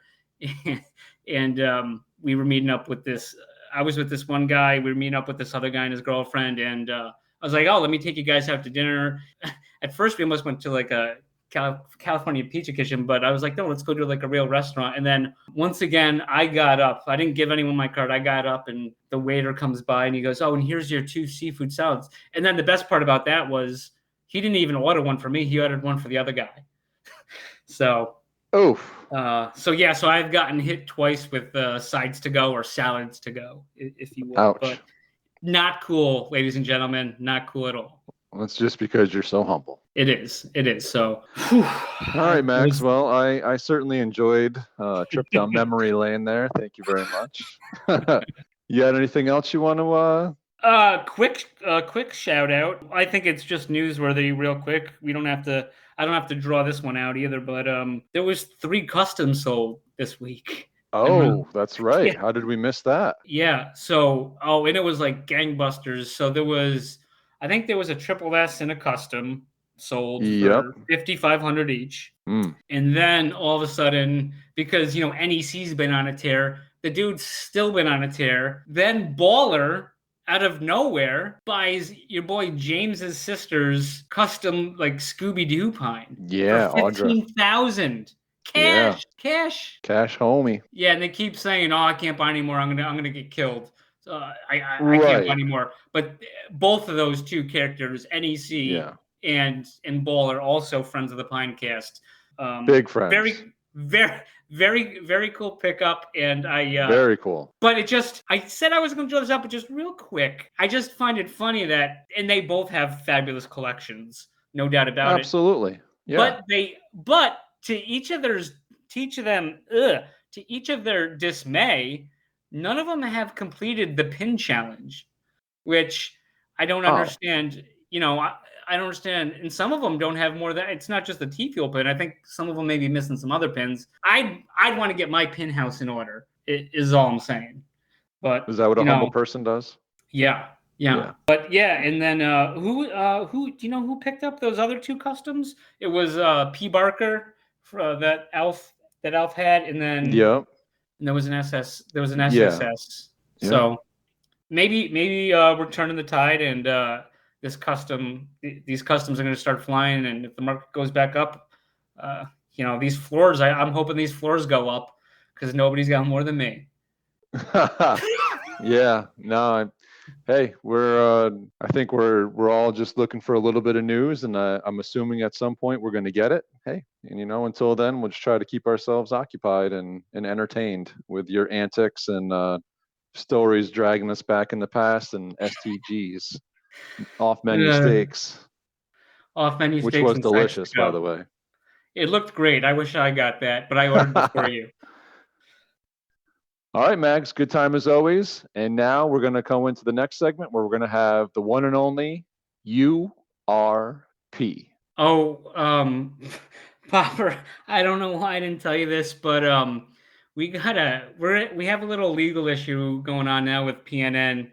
and we were meeting up with this. I was with this one guy. We were meeting up with this other guy and his girlfriend, and I was like, "Oh, let me take you guys out to dinner." At first, we almost went to like a California pizza kitchen, but I was like, no, let's go to like a real restaurant. And then once again, I got up. I didn't give anyone my card. I got up, and the waiter comes by and he goes, oh, and here's your 2 seafood salads. And then the best part about that was he didn't even order one for me. He ordered one for the other guy. So, so I've gotten hit twice with sides to go or salads to go, if you will. Ouch. But not cool, ladies and gentlemen. Not cool at all. Well, it's just because you're so humble. It is. So, all right, Max. Well, I certainly enjoyed a trip down memory lane there. Thank you very much. You got anything else you want to? Quick shout out. I think it's just newsworthy, real quick. I don't have to draw this one out either. But there was 3 customs sold this week. Oh, that's right. Yeah. How did we miss that? Yeah. So, and it was like gangbusters. So I think there was a triple S and a custom sold for $5,500 each. And then all of a sudden, because NEC's been on a tear, the dude's still been on a tear. Then Baller, out of nowhere, buys your boy James's sister's custom like Scooby-Doo pine. Yeah, for $15,000. Cash, homie. Yeah, and they keep saying, "Oh, I can't buy anymore. I'm gonna get killed." I can't Right. find anymore. But both of those two characters, NEC Yeah. and Ball, are also friends of the Pinecast. Big friends. Very cool pickup. And Very cool. But I said I was going to draw this up, but just real quick, I just find it funny that, and they both have fabulous collections, no doubt about Absolutely. Yeah. But to each of their dismay, none of them have completed the pin challenge, which I don't understand. I don't understand. And some of them don't have more than, it's not just the T-Fuel pin. I think some of them may be missing some other pins. I'd want to get my pin house in order, is all I'm saying. But is that what a humble person does? Yeah. But yeah, and then who do you know who picked up those other two customs? It was P. Barker that Alf had, and then and there was an SS. There was an SSS. Yeah. So maybe we're turning the tide, and these customs are going to start flying, and if the market goes back up, these floors. I'm hoping these floors go up because nobody's got more than me. Yeah. No. Hey, I think we're all just looking for a little bit of news, and I'm assuming at some point we're going to get it. Hey, and until then, we'll just try to keep ourselves occupied and entertained with your antics and stories dragging us back in the past and STGs, off-menu steaks. Off-menu steaks, which was delicious, by the way. It looked great. I wish I got that, but I ordered it for you. All right, Mags, good time as always. And now we're going to go into the next segment where we're going to have the one and only URP. Oh, Popper, I don't know why I didn't tell you this, but we have a little legal issue going on now with PNN,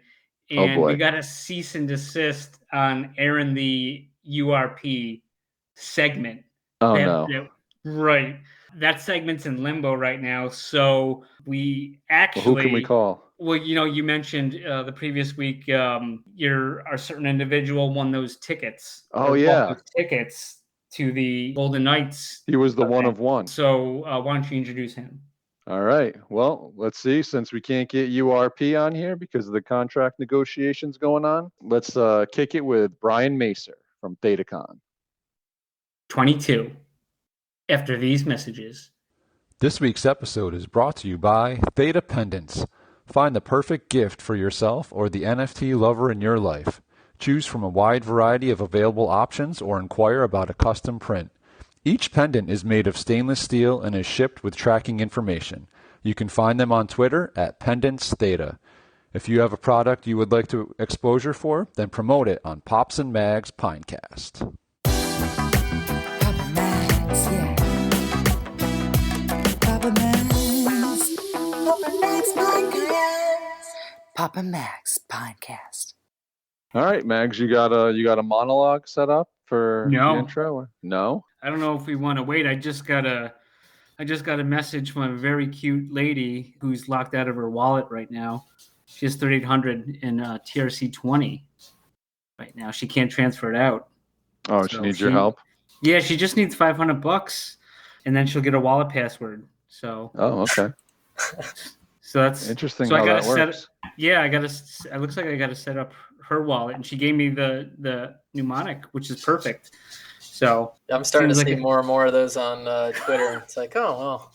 and we got a cease and desist on airing the URP segment. Right. That segment's in limbo right now, so we actually. Well, who can we call? Well, you mentioned the previous week, a certain individual won those tickets. Oh yeah, those tickets to the Golden Knights. He was the one of one. So why don't you introduce him? All right. Well, let's see. Since we can't get URP on here because of the contract negotiations going on, let's kick it with Bryan Macer from ThetaCon. 22. After these messages. This week's episode is brought to you by Theta Pendants. Find the perfect gift for yourself or the NFT lover in your life. Choose from a wide variety of available options or inquire about a custom print. Each pendant is made of stainless steel and is shipped with tracking information. You can find them on Twitter at Pendants Theta. If you have a product you would like to exposure for, then promote it on Pops and Mags Pinecast. Papa Max Podcast. All right, Mags, you got a monologue set up for the intro? Or? No. I don't know if we want to wait. I just got a message from a very cute lady who's locked out of her wallet right now. She has 3,800 in TRC20 right now. She can't transfer it out. Oh, so she needs your help. Yeah, she just needs $500, and then she'll get a wallet password. So. Oh, okay. So that's interesting. So how that works. It looks like I got to set up her wallet, and she gave me the mnemonic, which is perfect. So I'm starting to see more and more of those on Twitter. It's like, oh, well,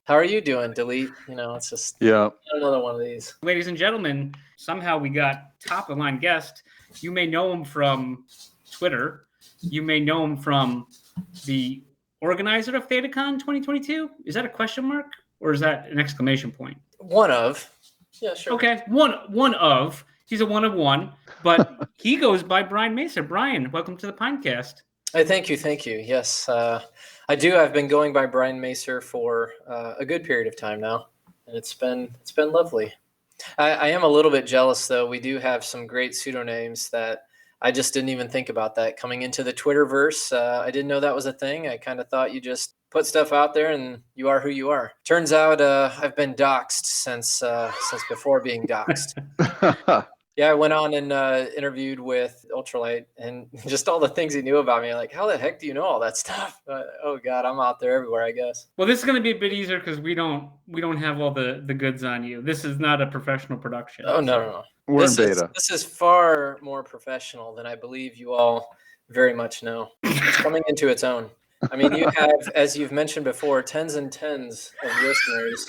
how are you doing? Delete. It's just another one of these. Ladies and gentlemen, somehow we got top of line guest. You may know him from Twitter. You may know him from the organizer of ThetaCon 2022. Is that a question mark or is that an exclamation point? One of. Yeah, sure. Okay, one of. He's a one of one, but he goes by Bryan Macer. Bryan, welcome to the Pinecast. Hey, thank you. Yes, I do. I've been going by Bryan Macer for a good period of time now, and it's been lovely. I am a little bit jealous, though. We do have some great pseudonames that I just didn't even think about that coming into the Twitterverse. I didn't know that was a thing. I kind of thought you just put stuff out there and you are who you are. Turns out I've been doxxed since before being doxxed. Yeah, I went on and interviewed with Ultralight, and just all the things he knew about me. Like, how the heck do you know all that stuff? Oh God, I'm out there everywhere, I guess. Well, this is going to be a bit easier because we don't have all the goods on you. This is not a professional production. Oh no. We're in beta. This is far more professional than I believe you all very much know. It's coming into its own. I mean, you have, as you've mentioned before, tens and tens of listeners,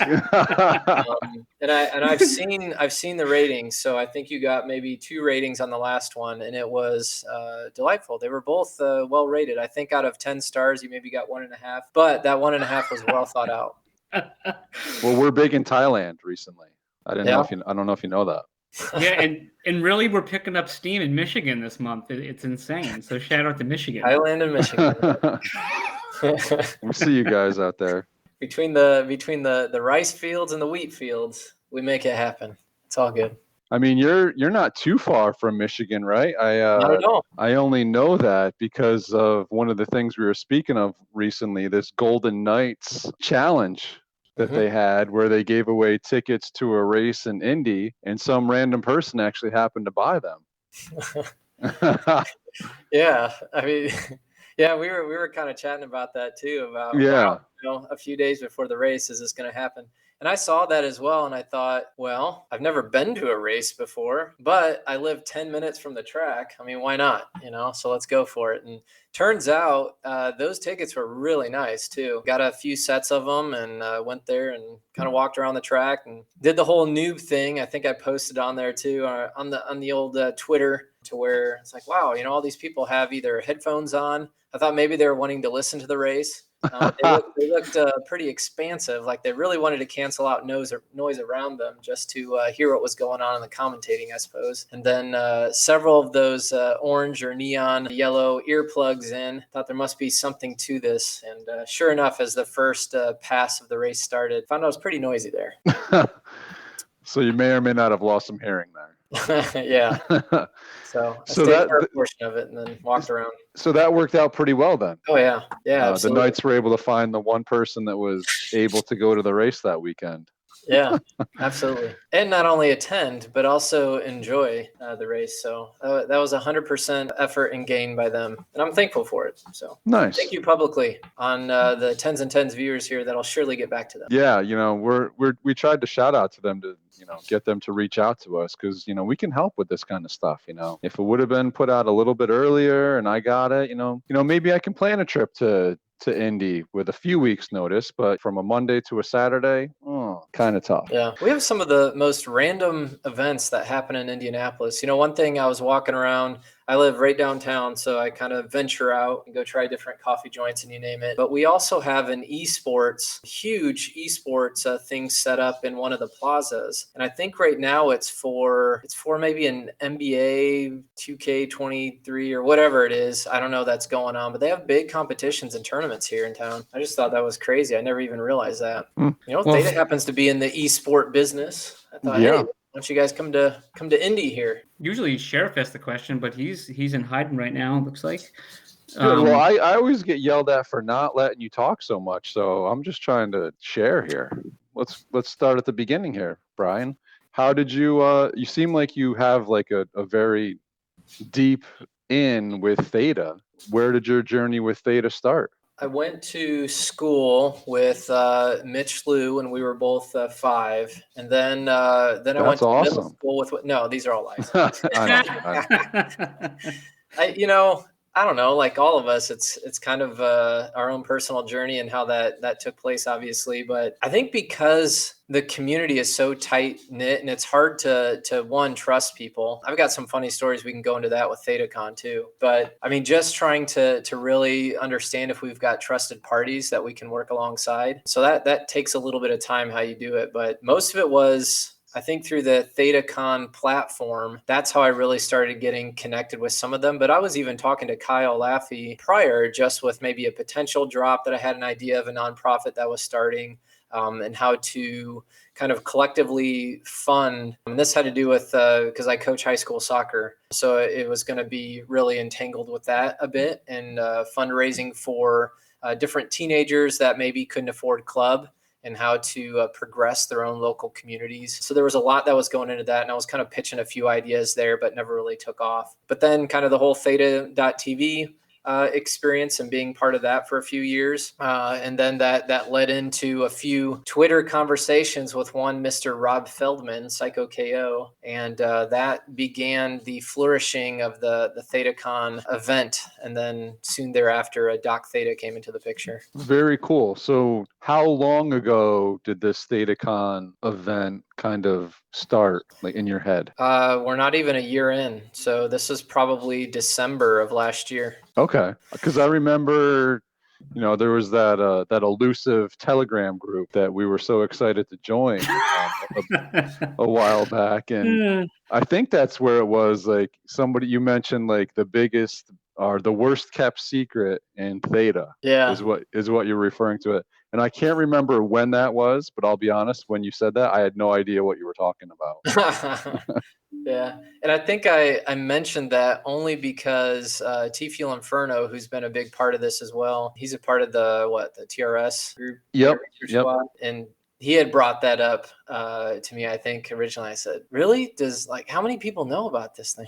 and I've seen the ratings. So I think you got maybe 2 ratings on the last one, and it was delightful. They were both well rated. I think out of 10 stars, you maybe got 1.5, but that 1.5 was well thought out. Well, we're big in Thailand recently. I don't know if you know that. Yeah, and really, we're picking up steam in Michigan this month. It's insane. So shout out to Michigan. Thailand and Michigan. We'll see you guys out there. Between the rice fields and the wheat fields, we make it happen. It's all good. I mean, you're not too far from Michigan, right? Not at all. I only know that because of one of the things we were speaking of recently, this Golden Knights challenge that they had, where they gave away tickets to a race in Indy, and some random person actually happened to buy them. Yeah, I mean, yeah, we were kind of chatting about that too. About a few days before the race, is this going to happen? And I saw that as well, and I thought, well, I've never been to a race before, but I live 10 minutes from the track. I mean, why not? So let's go for it. And turns out those tickets were really nice too. Got a few sets of them, and went there and kind of walked around the track and did the whole noob thing. I think I posted on there too, on the old Twitter, to where it's like, wow, all these people have either headphones on. I thought maybe they were wanting to listen to the race. They looked pretty expansive, like they really wanted to cancel out noise around them just to hear what was going on in the commentating, I suppose. And then several of those orange or neon yellow earplugs in. Thought there must be something to this. And sure enough, as the first pass of the race started, found out it was pretty noisy there. So you may or may not have lost some hearing there. Yeah. So I stayed for a portion of it and then walked around. So that worked out pretty well then. Oh yeah. Yeah. The Knights were able to find the one person that was able to go to the race that weekend. Yeah, absolutely. And not only attend, but also enjoy the race. So that was 100% effort and gain by them. And I'm thankful for it. So nice. Thank you publicly on the tens and tens viewers here that I'll surely get back to them. Yeah, we tried to shout out to them to, get them to reach out to us because, we can help with this kind of stuff. If it would have been put out a little bit earlier and I got it, maybe I can plan a trip to Indy with a few weeks notice, but from a Monday to a Saturday, kind of tough. Yeah. We have some of the most random events that happen in Indianapolis. One thing, I was walking around, I live right downtown, so I kind of venture out and go try different coffee joints and you name it. But we also have an huge esports thing set up in one of the plazas. And I think right now it's for maybe an NBA 2K23 or whatever it is. I don't know that's going on, but they have big competitions and tournaments here in town. I just thought that was crazy. I never even realized that. Theta happens to be in the esport business. I thought, hey, why don't you guys come to Indy here? Usually Sheriff asks the question, but he's in hiding right now, it looks like. Well, I always get yelled at for not letting you talk so much, so I'm just trying to share here. Let's start at the beginning here, Bryan. How did you you seem like you have like a very deep in with Theta. Where did your journey with Theta start? I went to school with Mitch Liu when we were both 5, and then I went to middle school with. No, these are all lies. I don't know. Like all of us, it's kind of our own personal journey and how that took place, obviously. But I think because the community is so tight knit and it's hard to trust people. I've got some funny stories. We can go into that with ThetaCon too. But I mean, just trying to really understand if we've got trusted parties that we can work alongside. So that takes a little bit of time how you do it. But most of it was, I think, through the ThetaCon platform. That's how I really started getting connected with some of them. But I was even talking to Kyle Laffey prior, just with maybe a potential drop that I had an idea of a nonprofit that was starting, and how to kind of collectively fund. And this had to do with, because I coach high school soccer. So it was going to be really entangled with that a bit, and fundraising for different teenagers that maybe couldn't afford club, and how to progress their own local communities. So there was a lot that was going into that, and I was kind of pitching a few ideas there, but never really took off. But then kind of the whole Theta.tv experience and being part of that for a few years. And then that led into a few Twitter conversations with one Mr. Rob Feldman, Psycho KO. And that began the flourishing of the ThetaCon event. And then soon thereafter, Doc Theta came into the picture. Very cool. So how long ago did this ThetaCon event kind of start, like in your head? We're not even a year in. So this is probably December of last year. Okay. Because I remember, there was that elusive Telegram group that we were so excited to join a while back. And I think that's where it was, like, somebody, you mentioned like the biggest or the worst kept secret in Theta. Yeah. is what you're referring to it. And I can't remember when that was, but I'll be honest, when you said that, I had no idea what you were talking about. Yeah. And I think I mentioned that only because T Fuel Inferno, who's been a big part of this as well, he's a part of the TRS group. Yep. Squad, and he had brought that up to me. I think originally I said, really, how many people know about this thing?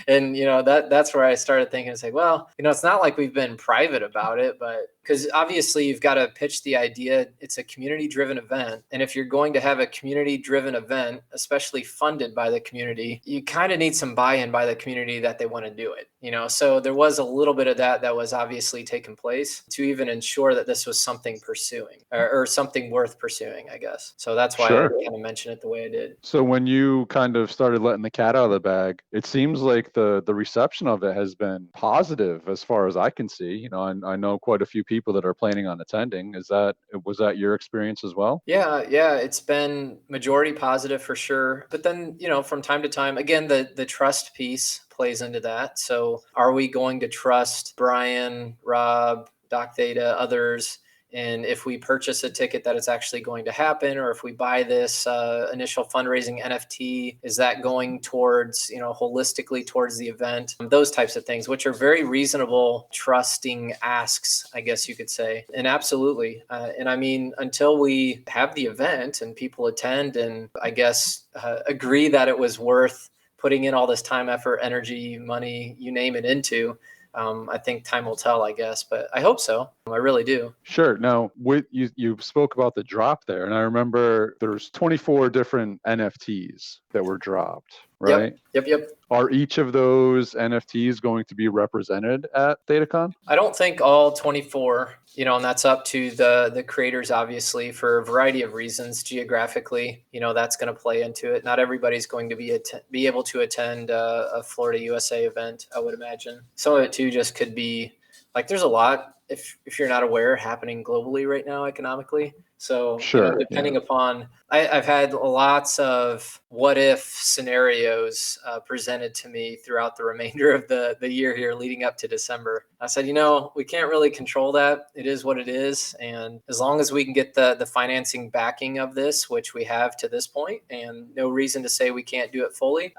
And that's where I started thinking, it's like, well, it's not like we've been private about it, but because obviously you've got to pitch the idea. It's a community driven event, and if you're going to have a community driven event, especially funded by the community, you kind of need some buy-in by the community that they want to do it. So there was a little bit of that was obviously taking place to even ensure that this was something pursuing or something worth pursuing, I guess. So that's why I kind of mentioned it the way I did. So when you kind of started letting the cat out of the bag, it seems like the reception of it has been positive as far as I can see. I know quite a few people that are planning on attending. Was that your experience as well? Yeah, it's been majority positive for sure. But then, from time to time, again, the trust piece plays into that. So are we going to trust Bryan, Rob, Doc Theta, others? And if we purchase a ticket, that it's actually going to happen, or if we buy this initial fundraising NFT, is that going towards, holistically towards the event? Those types of things, which are very reasonable, trusting asks, I guess you could say. And absolutely. And I mean, until we have the event and people attend and I guess agree that it was worth putting in all this time, effort, energy, money, you name it, into, I think time will tell, I guess, but I hope so. I really do. Sure. Now, you spoke about the drop there, and I remember there's 24 different NFTs that were dropped, right? Yep. Are each of those NFTs going to be represented at ThetaCon? I don't think all 24, and that's up to the creators, obviously, for a variety of reasons. Geographically, that's going to play into it. Not everybody's going to be able to attend a Florida USA event, I would imagine. Some of it too just could be like, there's a lot, if you're not aware, happening globally right now economically. So sure, depending upon, I've had lots of what if scenarios presented to me throughout the remainder of the year here leading up to December. I said, we can't really control that. It is what it is. And as long as we can get the financing backing of this, which we have to this point, and no reason to say we can't do it fully,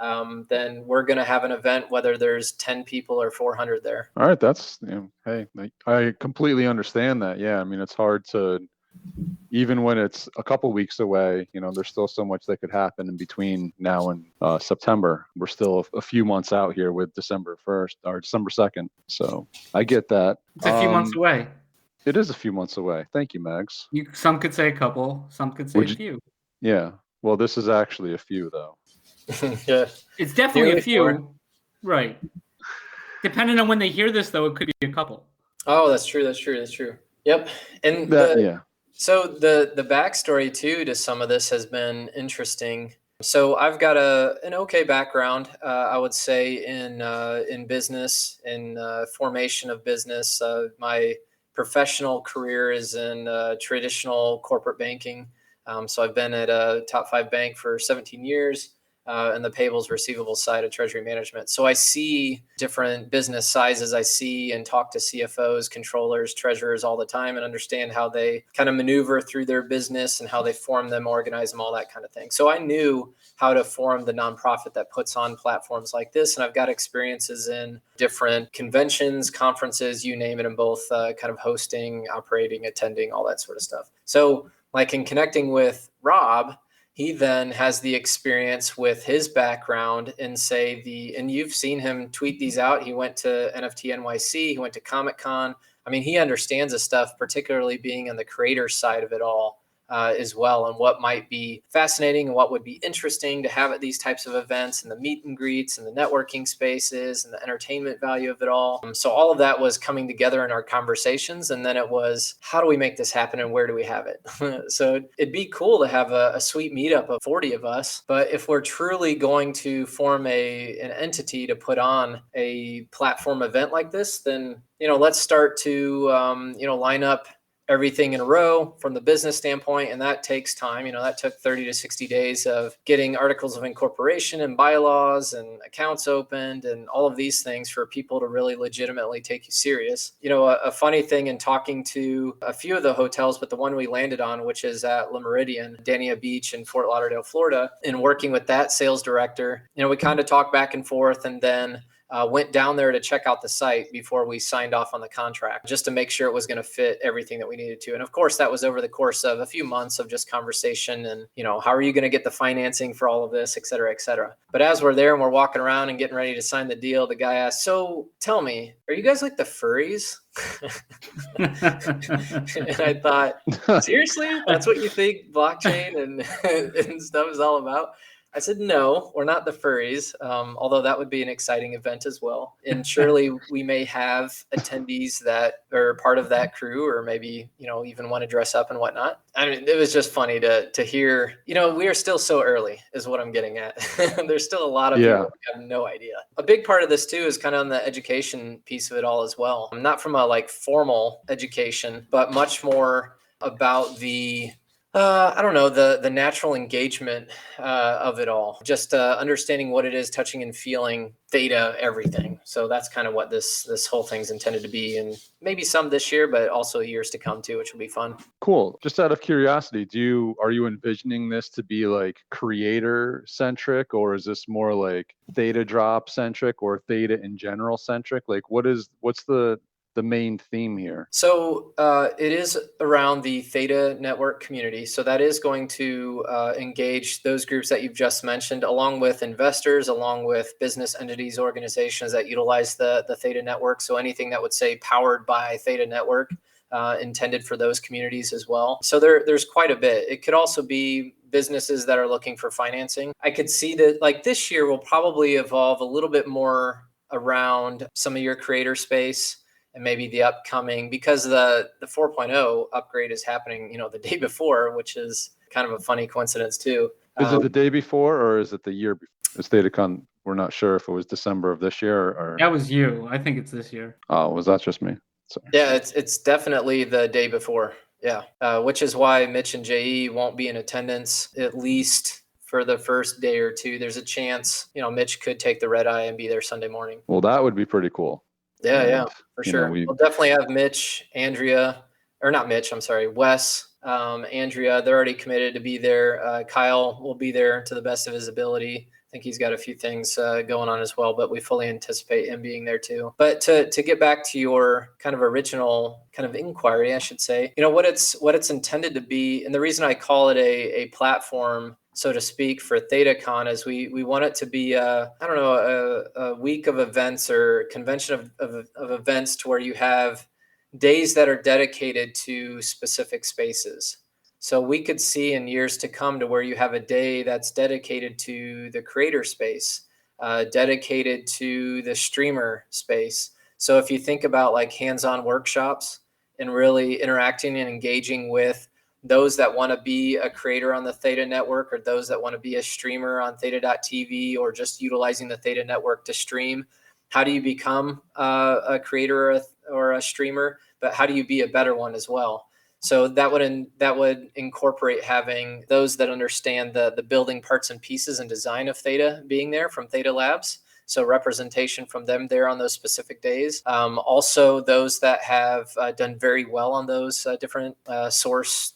then we're going to have an event, whether there's 10 people or 400 there. All right. That's, hey, I completely understand that. Yeah. I mean, it's hard to, even when it's a couple weeks away, there's still so much that could happen in between now and September. We're still a few months out here with December 1st or December 2nd. So I get that. It's a few months away. It is a few months away. Thank you, Mags. Some could say a couple, some could say a few. Yeah. Well, this is actually a few, though. Yeah. It's definitely a few. Right. Depending on when they hear this, though, it could be a couple. Oh, that's true. Yep. And so the backstory too to some of this has been interesting. So I've got an okay background, I would say, in business, in formation of business. My professional career is in traditional corporate banking. So I've been at a top 5 bank for 17 years. And the payables receivables side of treasury management. So I see different business sizes. I see and talk to CFOs, controllers, treasurers all the time and understand how they kind of maneuver through their business and how they form them, organize them, all that kind of thing. So I knew how to form the nonprofit that puts on platforms like this. And I've got experiences in different conventions, conferences, you name it, in both kind of hosting, operating, attending, all that sort of stuff. So like in connecting with Rob, he then has the experience with his background in and you've seen him tweet these out. He went to NFT NYC, he went to Comic-Con. I mean, he understands this stuff, particularly being on the creator side of it all. As well, and what might be fascinating and what would be interesting to have at these types of events, and the meet and greets and the networking spaces and the entertainment value of it all. So all of that was coming together in our conversations, and then it was, how do we make this happen and where do we have it? So it'd be cool to have a sweet meetup of 40 of us, but if we're truly going to form an entity to put on a platform event like this, then let's start to line up everything in a row from the business standpoint. And that takes time. That took 30 to 60 days of getting articles of incorporation and bylaws and accounts opened and all of these things for people to really legitimately take you serious. A funny thing in talking to a few of the hotels, but the one we landed on, which is at Le Meridien, Dania Beach in Fort Lauderdale, Florida, and working with that sales director, we kind of talked back and forth, and then went down there to check out the site before we signed off on the contract, just to make sure it was going to fit everything that we needed to. And of course, that was over the course of a few months of just conversation and, how are you going to get the financing for all of this, et cetera, et cetera. But as we're there and we're walking around and getting ready to sign the deal, the guy asked, so tell me, are you guys like the furries? And I thought, seriously, that's what you think blockchain and stuff is all about? I said, no, we're not the furries, although that would be an exciting event as well. And surely we may have attendees that are part of that crew, or maybe, even want to dress up and whatnot. I mean, it was just funny to hear, we are still so early is what I'm getting at. There's still a lot of people who have no idea. A big part of this too is kind of on the education piece of it all as well. Not from a formal education, but much more about the the natural engagement of it all, just understanding what it is, touching and feeling theta, everything. So that's kind of what this whole thing's intended to be, and maybe some this year, but also years to come too, which will be fun. Cool. Just out of curiosity, are you envisioning this to be creator centric, or is this more theta drop centric, or theta in general centric? What's the main theme here? So it is around the Theta network community. So that is going to engage those groups that you've just mentioned, along with investors, along with business entities, organizations that utilize the Theta network. So anything that would say powered by Theta network, intended for those communities as well. So there's quite a bit. It could also be businesses that are looking for financing. I could see that this year will probably evolve a little bit more around some of your creator space, and maybe the upcoming, because the 4.0 upgrade is happening, the day before, which is kind of a funny coincidence too. Is it the day before, or is it the year before? It's ThetaCon. We're not sure if it was December of this year or. That was you. I think it's this year. Oh, was that just me? Sorry. Yeah, it's definitely the day before. Yeah, which is why Mitch and JE won't be in attendance, at least for the first day or two. There's a chance, Mitch could take the red eye and be there Sunday morning. Well, that would be pretty cool. Yeah, for sure. We'll definitely have Mitch, Andrea, or not Mitch, I'm sorry, Wes, Andrea. They're already committed to be there. Kyle will be there to the best of his ability. I think he's got a few things going on as well, but we fully anticipate him being there too. But to get back to your kind of original kind of inquiry, I should say, what it's intended to be, and the reason I call it a platform, so to speak, for ThetaCon is we want it to be a week of events or convention of events to where you have days that are dedicated to specific spaces. So we could see in years to come to where you have a day that's dedicated to the creator space, dedicated to the streamer space. So if you think about hands-on workshops and really interacting and engaging with those that want to be a creator on the Theta network, or those that want to be a streamer on theta.tv, or just utilizing the Theta network to stream. How do you become a creator or a streamer? But how do you be a better one as well? So that would incorporate having those that understand the building parts and pieces and design of Theta being there from Theta Labs. So representation from them there on those specific days. Also, those that have done very well on those different source,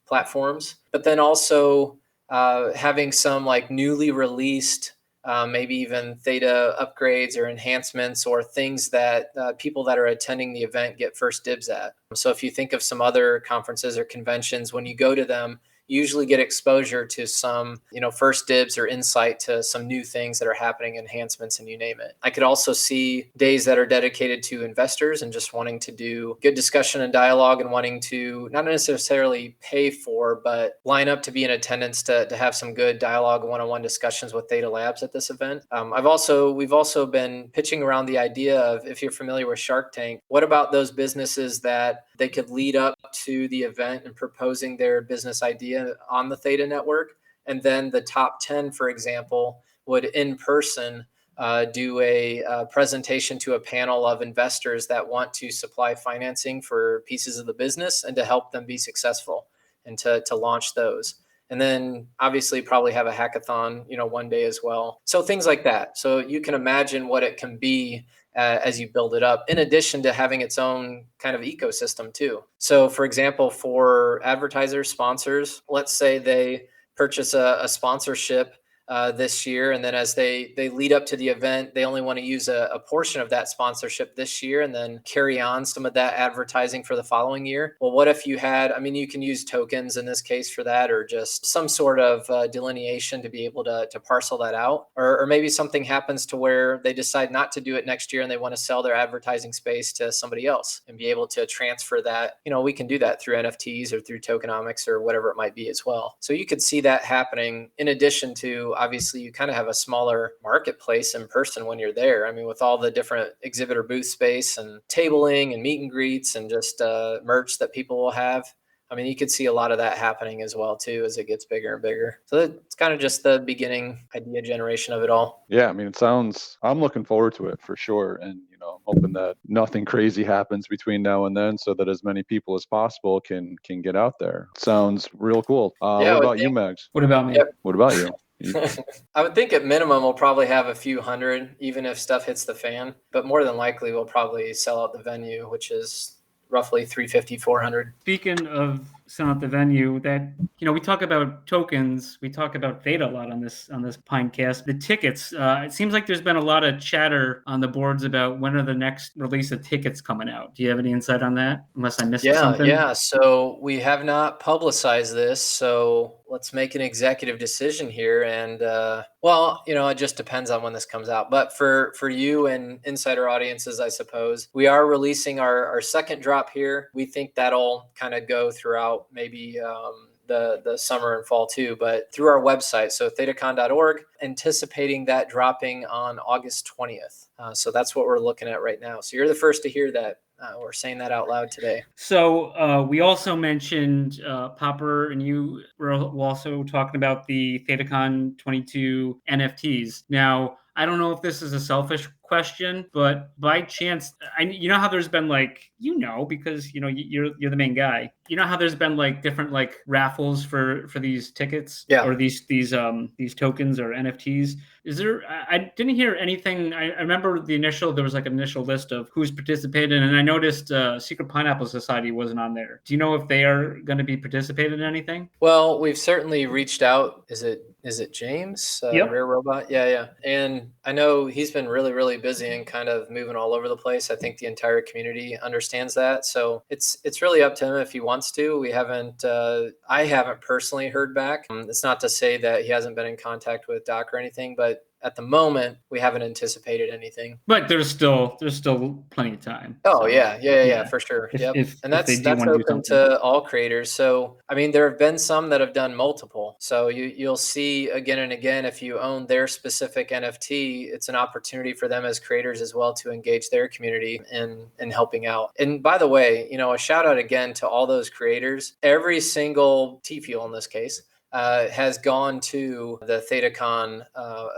platforms. But then also having some newly released maybe even Theta upgrades or enhancements or things that people that are attending the event get first dibs at. So if you think of some other conferences or conventions, when you go to them, you usually get exposure to some, first dibs or insight to some new things that are happening, enhancements, and you name it. I could also see days that are dedicated to investors and just wanting to do good discussion and dialogue and wanting to not necessarily pay for, but line up to be in attendance to have some good dialogue, one-on-one discussions with Theta Labs at this event. We've also been pitching around the idea of, if you're familiar with Shark Tank, what about those businesses that they could lead up to the event and proposing their business idea on the Theta network. And then the top 10, for example, would in person do a presentation to a panel of investors that want to supply financing for pieces of the business and to help them be successful and to launch those. And then obviously probably have a hackathon, one day as well. So things like that. So you can imagine what it can be as you build it up, in addition to having its own kind of ecosystem too. So for example, for advertisers, sponsors, let's say they purchase a sponsorship this year, and then as they lead up to the event, they only want to use a portion of that sponsorship this year and then carry on some of that advertising for the following year. Well, what if you had, you can use tokens in this case for that, or just some sort of delineation to be able to parcel that out. Or maybe something happens to where they decide not to do it next year and they want to sell their advertising space to somebody else and be able to transfer that. We can do that through NFTs or through tokenomics or whatever it might be as well. So you could see that happening, in addition to, obviously, you kind of have a smaller marketplace in person when you're there. With all the different exhibitor booth space and tabling and meet and greets and just merch that people will have. You could see a lot of that happening as well, too, as it gets bigger and bigger. So it's kind of just the beginning idea generation of it all. Yeah, I'm looking forward to it for sure. And, I'm hoping that nothing crazy happens between now and then so that as many people as possible can get out there. Sounds real cool. What about you, Mags? What about me? Yep. What about you? I would think at minimum we'll probably have a few hundred, even if stuff hits the fan. But more than likely, we'll probably sell out the venue, which is roughly 350, 400. Speaking of selling out the venue, that we talk about tokens, we talk about Theta a lot on this Pinecast. The tickets, it seems like there's been a lot of chatter on the boards about when are the next release of tickets coming out. Do you have any insight on that? Unless I missed something. Yeah. So we have not publicized this, so let's make an executive decision here. And it just depends on when this comes out. But for you and insider audiences, I suppose, we are releasing our second drop here. We think that'll kind of go throughout maybe the summer and fall too, but through our website, so ThetaCon.org, anticipating that dropping on August 20th. So that's what we're looking at right now. So you're the first to hear that. We're saying that out loud today. So we also mentioned Popper, and you were also talking about the ThetaCon 22 NFTs. Now, I don't know if this is a selfish question, but by chance, how there's been because you're the main guy. How there's been different raffles for these tickets, or these tokens or NFTs. Is there? I didn't hear anything. I remember there was an initial list of who's participated, and I noticed Secret Pineapple Society wasn't on there. Do you know if they are going to be participating in anything? Well, we've certainly reached out. Is it James? Yep. Rare Robot? Yeah. And I know he's been really, really busy and kind of moving all over the place. I think the entire community understands that. So it's really up to him if he wants to. I haven't personally heard back. It's not to say that he hasn't been in contact with Doc or anything, but at the moment, we haven't anticipated anything. But there's still plenty of time. Oh, so, yeah, for sure. And that's open to all creators. So, there have been some that have done multiple. So you'll see again and again, if you own their specific NFT, it's an opportunity for them as creators as well to engage their community in helping out. And by the way, a shout out again to all those creators. Every single T-Fuel in this case has gone to the ThetaCon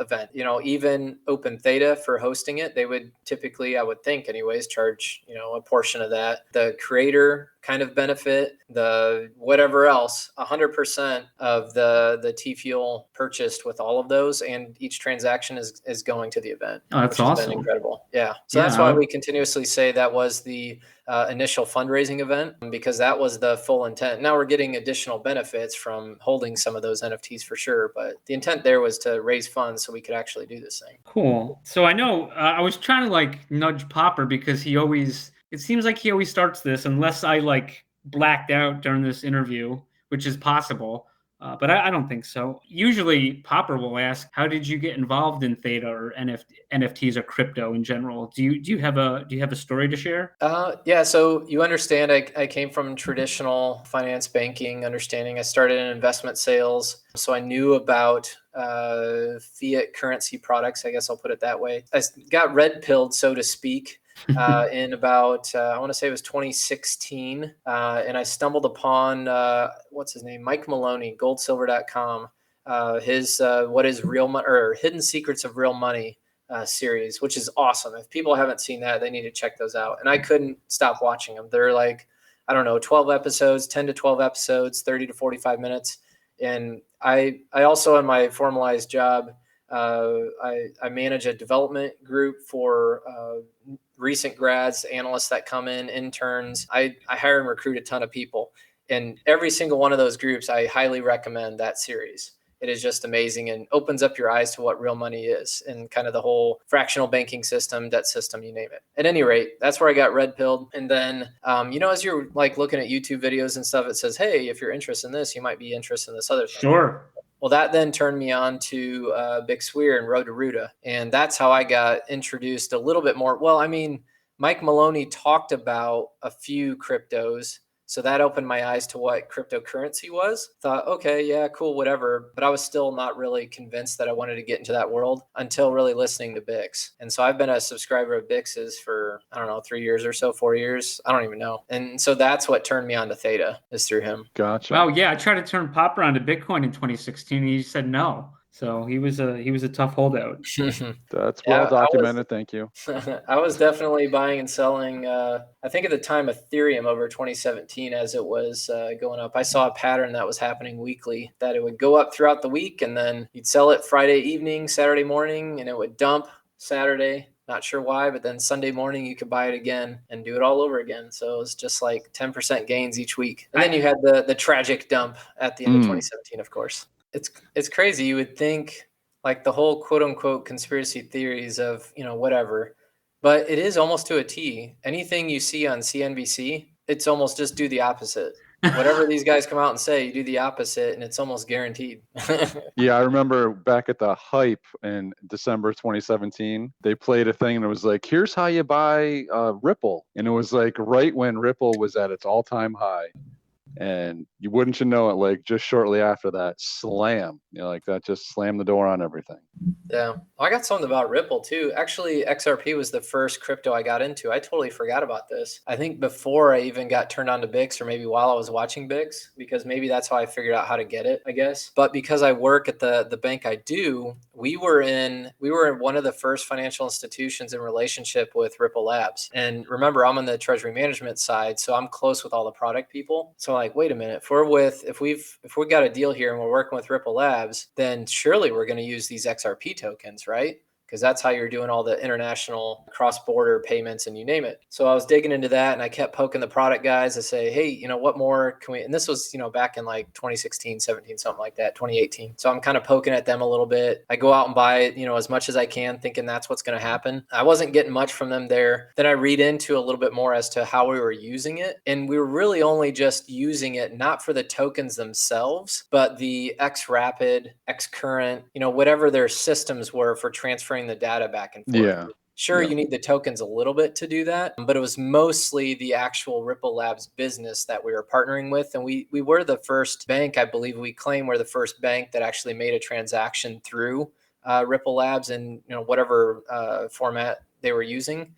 event. Even Open Theta for hosting it, they would typically, I would think anyways, charge, a portion of that. The creator kind of benefit, the whatever else, 100% of the T Fuel purchased with all of those, and each transaction is going to the event. Oh, that's which has awesome. been incredible. Yeah. So Yeah, that's why we continuously say that was the initial fundraising event, because that was the full intent. Now we're getting additional benefits from holding some of those NFTs for sure, but the intent there was to raise funds so we could actually do this thing. Cool. So I know I was trying to like nudge Popper because it seems like he always starts this unless I like blacked out during this interview, which is possible. But I don't think so. Usually Popper will ask, how did you get involved in Theta or NFTs or crypto in general? Do you have a story to share? Yeah. So you understand, I came from traditional finance banking understanding. I started in investment sales. So I knew about fiat currency products. I guess I'll put it that way. I got red pilled, so to speak, in about, I want to say it was 2016. And I stumbled upon, what's his name? Mike Maloney, goldsilver.com. His What is Real Money, or Hidden Secrets of Real Money series, which is awesome. If people haven't seen that, they need to check those out. And I couldn't stop watching them. They're like, I don't know, 12 episodes, 10 to 12 episodes, 30 to 45 minutes. And I also, in my formalized job, I manage a development group for recent grads, analysts that come in, interns. I hire and recruit a ton of people. And every single one of those groups, I highly recommend that series. It is just amazing and opens up your eyes to what real money is and kind of the whole fractional banking system, debt system, you name it. At any rate, that's where I got red pilled. And then, as you're like looking at YouTube videos and stuff, it says, hey, if you're interested in this, you might be interested in this other thing. Sure. Well, that then turned me on to Big Swear and Road to Ruta. And that's how I got introduced a little bit more. Well, I mean, Mike Maloney talked about a few cryptos. So that opened my eyes to what cryptocurrency was. Thought, okay, yeah, cool, whatever. But I was still not really convinced that I wanted to get into that world until really listening to Bix. And so I've been a subscriber of Bix's for, I don't know, 3 years or so, 4 years. I don't even know. And so that's what turned me on to Theta, is through him. Gotcha. Well, yeah, I tried to turn Popper onto Bitcoin in 2016. And he said no. So he was a tough holdout. That's well documented. Thank you. I was definitely buying and selling, I think at the time, Ethereum over 2017 as it was going up. I saw a pattern that was happening weekly, that it would go up throughout the week and then you'd sell it Friday evening, Saturday morning, and it would dump Saturday. Not sure why, but then Sunday morning you could buy it again and do it all over again. So it was just like 10% gains each week. And then you had the tragic dump at the end of 2017, of course. It's crazy. You would think like the whole quote unquote conspiracy theories of, whatever, but it is almost to a T. Anything you see on CNBC, it's almost just do the opposite. Whatever these guys come out and say, you do the opposite and it's almost guaranteed. Yeah, I remember back at the hype in December 2017, they played a thing and it was like, here's how you buy Ripple. And it was like right when Ripple was at its all-time high. And you wouldn't know it, like just shortly after that, slam, like that just slammed the door on everything. Yeah. I got something about Ripple too. Actually, XRP was the first crypto I got into. I totally forgot about this. I think before I even got turned on to Bix, or maybe while I was watching Bix, because maybe that's how I figured out how to get it, I guess. But because I work at the bank I do, we were in one of the first financial institutions in relationship with Ripple Labs. And remember, I'm on the treasury management side, so I'm close with all the product people. So like, wait a minute, if we got a deal here and we're working with Ripple Labs, then surely we're going to use these XRP tokens, right? Because that's how you're doing all the international cross-border payments and you name it. So I was digging into that and I kept poking the product guys to say, hey, what more can we, and this was, back in like 2016, 17, something like that, 2018. So I'm kind of poking at them a little bit. I go out and buy it, as much as I can, thinking that's what's going to happen. I wasn't getting much from them there. Then I read into a little bit more as to how we were using it. And we were really only just using it, not for the tokens themselves, but the XRapid, XCurrent, whatever their systems were for transferring the data back and forth. Yeah. Sure, you need the tokens a little bit to do that, but it was mostly the actual Ripple Labs business that we were partnering with. And we were the first bank, I believe we claim we're the first bank that actually made a transaction through Ripple Labs in whatever format they were using.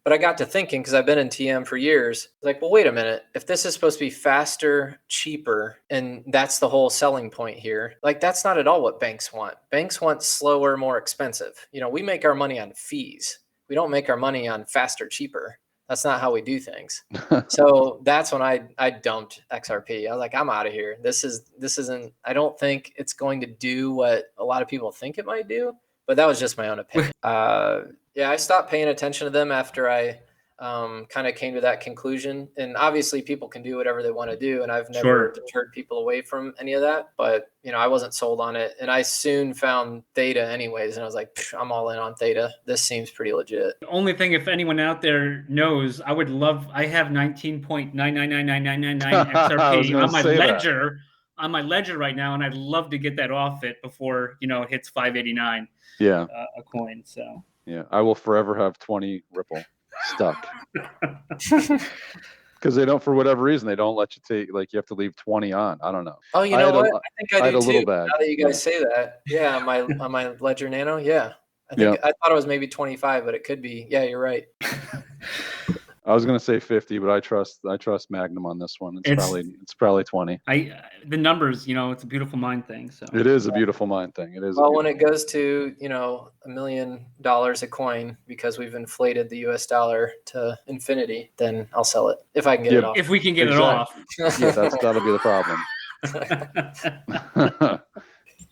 But I got to thinking, because I've been in TM for years, like, well, wait a minute. If this is supposed to be faster, cheaper, and that's the whole selling point here, like that's not at all what banks want. Banks want slower, more expensive. We make our money on fees. We don't make our money on faster, cheaper. That's not how we do things. So that's when I dumped XRP. I was like, I'm out of here. This isn't, I don't think it's going to do what a lot of people think it might do, but that was just my own opinion. Yeah, I stopped paying attention to them after I kind of came to that conclusion. And obviously people can do whatever they want to do. And I've never deterred people away from any of that, but I wasn't sold on it. And I soon found Theta anyways. And I was like, I'm all in on Theta. This seems pretty legit. The only thing, if anyone out there knows, I have 19.999999 XRP on my ledger right now. And I'd love to get that off it before, it hits 589 a coin. So yeah, I will forever have 20 Ripple stuck. Because they don't, for whatever reason, they don't let you take, like, you have to leave 20 on. I don't know. Oh, you know what? I think I do too. Little bag. Now that you guys say that, yeah, on my Ledger Nano, yeah. I thought it was maybe 25, but it could be. Yeah, you're right. I was gonna say 50, but I trust Magnum on this one. It's probably 20. The numbers, it's a beautiful mind thing. So it is a beautiful mind thing. It is. Well, when it goes to $1 million a coin because we've inflated the US dollar to infinity, then I'll sell it if I can get it off. If we can get it off. Yeah, that'll be the problem.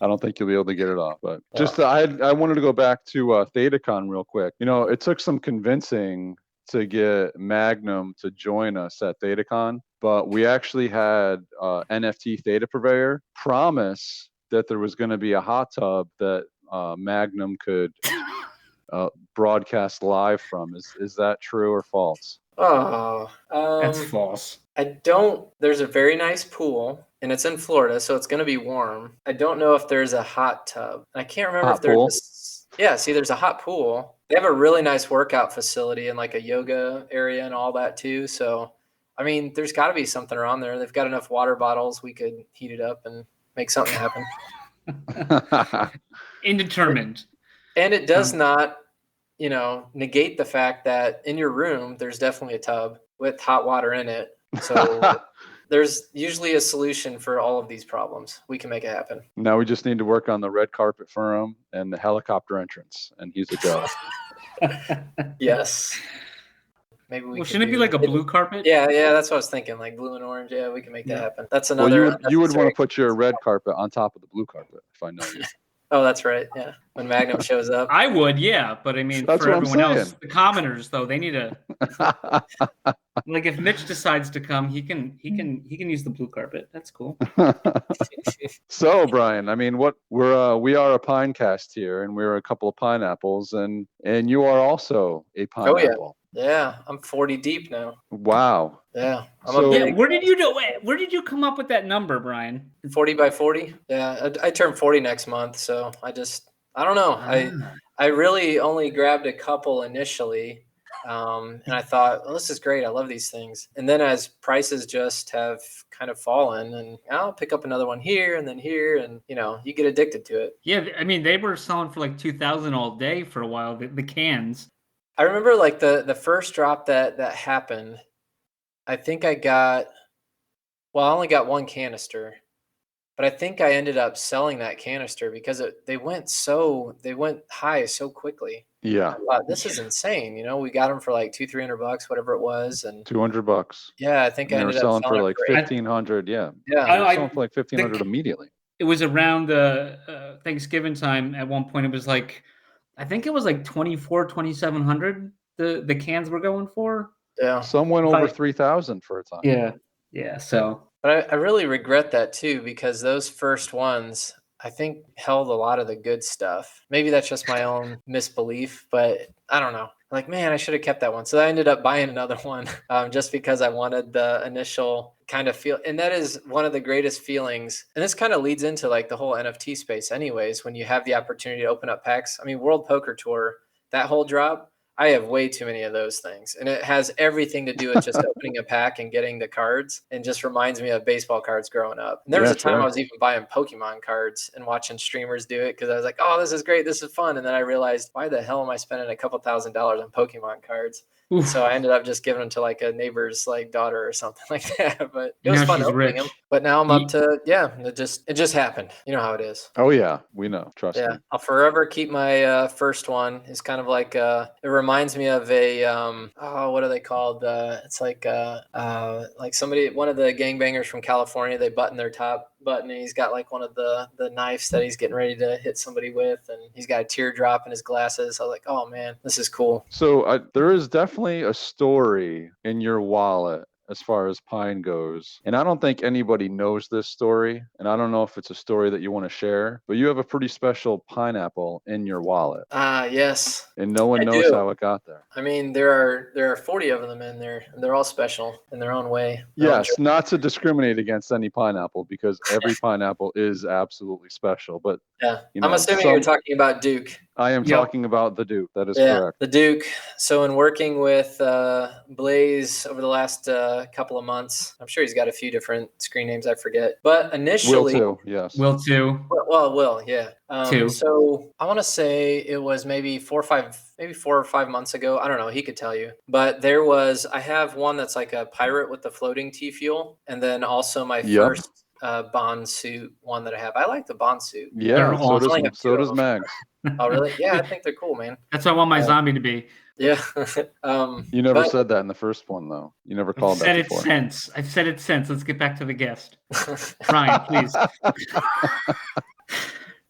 I don't think you'll be able to get it off, but just I wanted to go back to ThetaCon real quick. It took some convincing to get Magnum to join us at ThetaCon, but we actually had NFT Theta Purveyor promise that there was going to be a hot tub that Magnum could broadcast live from. Is that true or false? Oh, that's false. There's a very nice pool and it's in Florida, so it's going to be warm. I don't know if there's a hot tub. I can't remember if there's there's a hot pool. They have a really nice workout facility and like a yoga area and all that too. So, there's got to be something around there. They've got enough water bottles. We could heat it up and make something happen. Indeterminate. And it does not, negate the fact that in your room, there's definitely a tub with hot water in it. So there's usually a solution for all of these problems. We can make it happen. Now we just need to work on the red carpet for him and the helicopter entrance, and he's a go. Yes. Maybe we shouldn't it be like a blue carpet? Yeah, that's what I was thinking, like blue and orange. Yeah, we can make that happen. That's another. Well, you would want to put your red carpet on top of the blue carpet, if I know you. Oh, that's right. Yeah, when Magnum shows up, I would. Yeah, but that's for everyone else, the commoners though, they need a. Like if Mitch decides to come, he can use the blue carpet. That's cool. So Brian, we are a Pinecast here, and we're a couple of pineapples, and you are also a pineapple. Yeah, I'm 40 deep now. Wow. Yeah. Where did you come up with that number, Brian? 40 by 40. Yeah, I turn 40 next month, so I don't know. I really only grabbed a couple initially. And I thought, well, this is great. I love these things. And then as prices just have kind of fallen, and I'll pick up another one here and then here, and you get addicted to it. Yeah, they were selling for like 2,000 all day for a while. The cans. I remember like the first drop that happened. I think I only got one canister, but I think I ended up selling that canister because they went high so quickly. Yeah. This is insane. We got them for like $200-$300, whatever it was, and $200. Yeah, I think I ended up selling for like 1,500. Yeah. Yeah. They were selling for like 1,500 immediately. It was around the Thanksgiving time. At one point, it was like, I think it was like 2,700. The cans were going for. Yeah. Some went over 3,000 for a time. Yeah. Yeah. So. But I really regret that too, because those first ones, I think, held a lot of the good stuff. Maybe that's just my own misbelief, but I don't know. Like, man, I should have kept that one. So I ended up buying another one just because I wanted the initial kind of feel. And that is one of the greatest feelings. And this kind of leads into like the whole NFT space anyways, when you have the opportunity to open up packs. World Poker Tour, that whole drop, I have way too many of those things. And it has everything to do with just opening a pack and getting the cards, and just reminds me of baseball cards growing up. And there was a time I was even buying Pokemon cards and watching streamers do it because I was like, oh, this is great. This is fun. And then I realized, why the hell am I spending a couple $1,000s on Pokemon cards? Oof. So I ended up just giving them to like a neighbor's like daughter or something like that. But it was Now fun she's opening rich. them. But now I'm up to, it just happened. You know how it is. Oh yeah, we know. Trust Yeah, me. I'll forever keep my first one. It's kind of like it reminds me of a what are they called? It's like somebody, one of the gangbangers from California. They button their top button, and he's got like one of the knives that he's getting ready to hit somebody with, and he's got a teardrop in his glasses. I was like, oh man, this is cool. So there is definitely a story in your wallet as far as Pine goes. And I don't think anybody knows this story. And I don't know if it's a story that you want to share, but you have a pretty special pineapple in your wallet. Yes. And no one I knows do. how it got there. I mean, there are 40 of them in there, and they're all special in their own way. Yes, not to discriminate against any pineapple, because every pineapple is absolutely special. But yeah, you know, I'm assuming you're talking about Duke. I am talking about the Duke. That is correct. The Duke. So in working with Blaze over the last couple of months, I'm sure he's got a few different screen names. I forget, but initially, Will too. Yes. Will too. Well, Will, yeah. Two. So I want to say it was maybe 4 or 5 months ago. I don't know. He could tell you. But I have one that's like a pirate with the floating T fuel, and then also my first Bond suit one that I have. I like the Bond suit. Yeah, so does Mags. Oh, really? Yeah, I think they're cool, man. That's what I want my zombie to be. Yeah. You never said that in the first one, though. You never called that before. I've said it since. Let's get back to the guest. Bryan, please.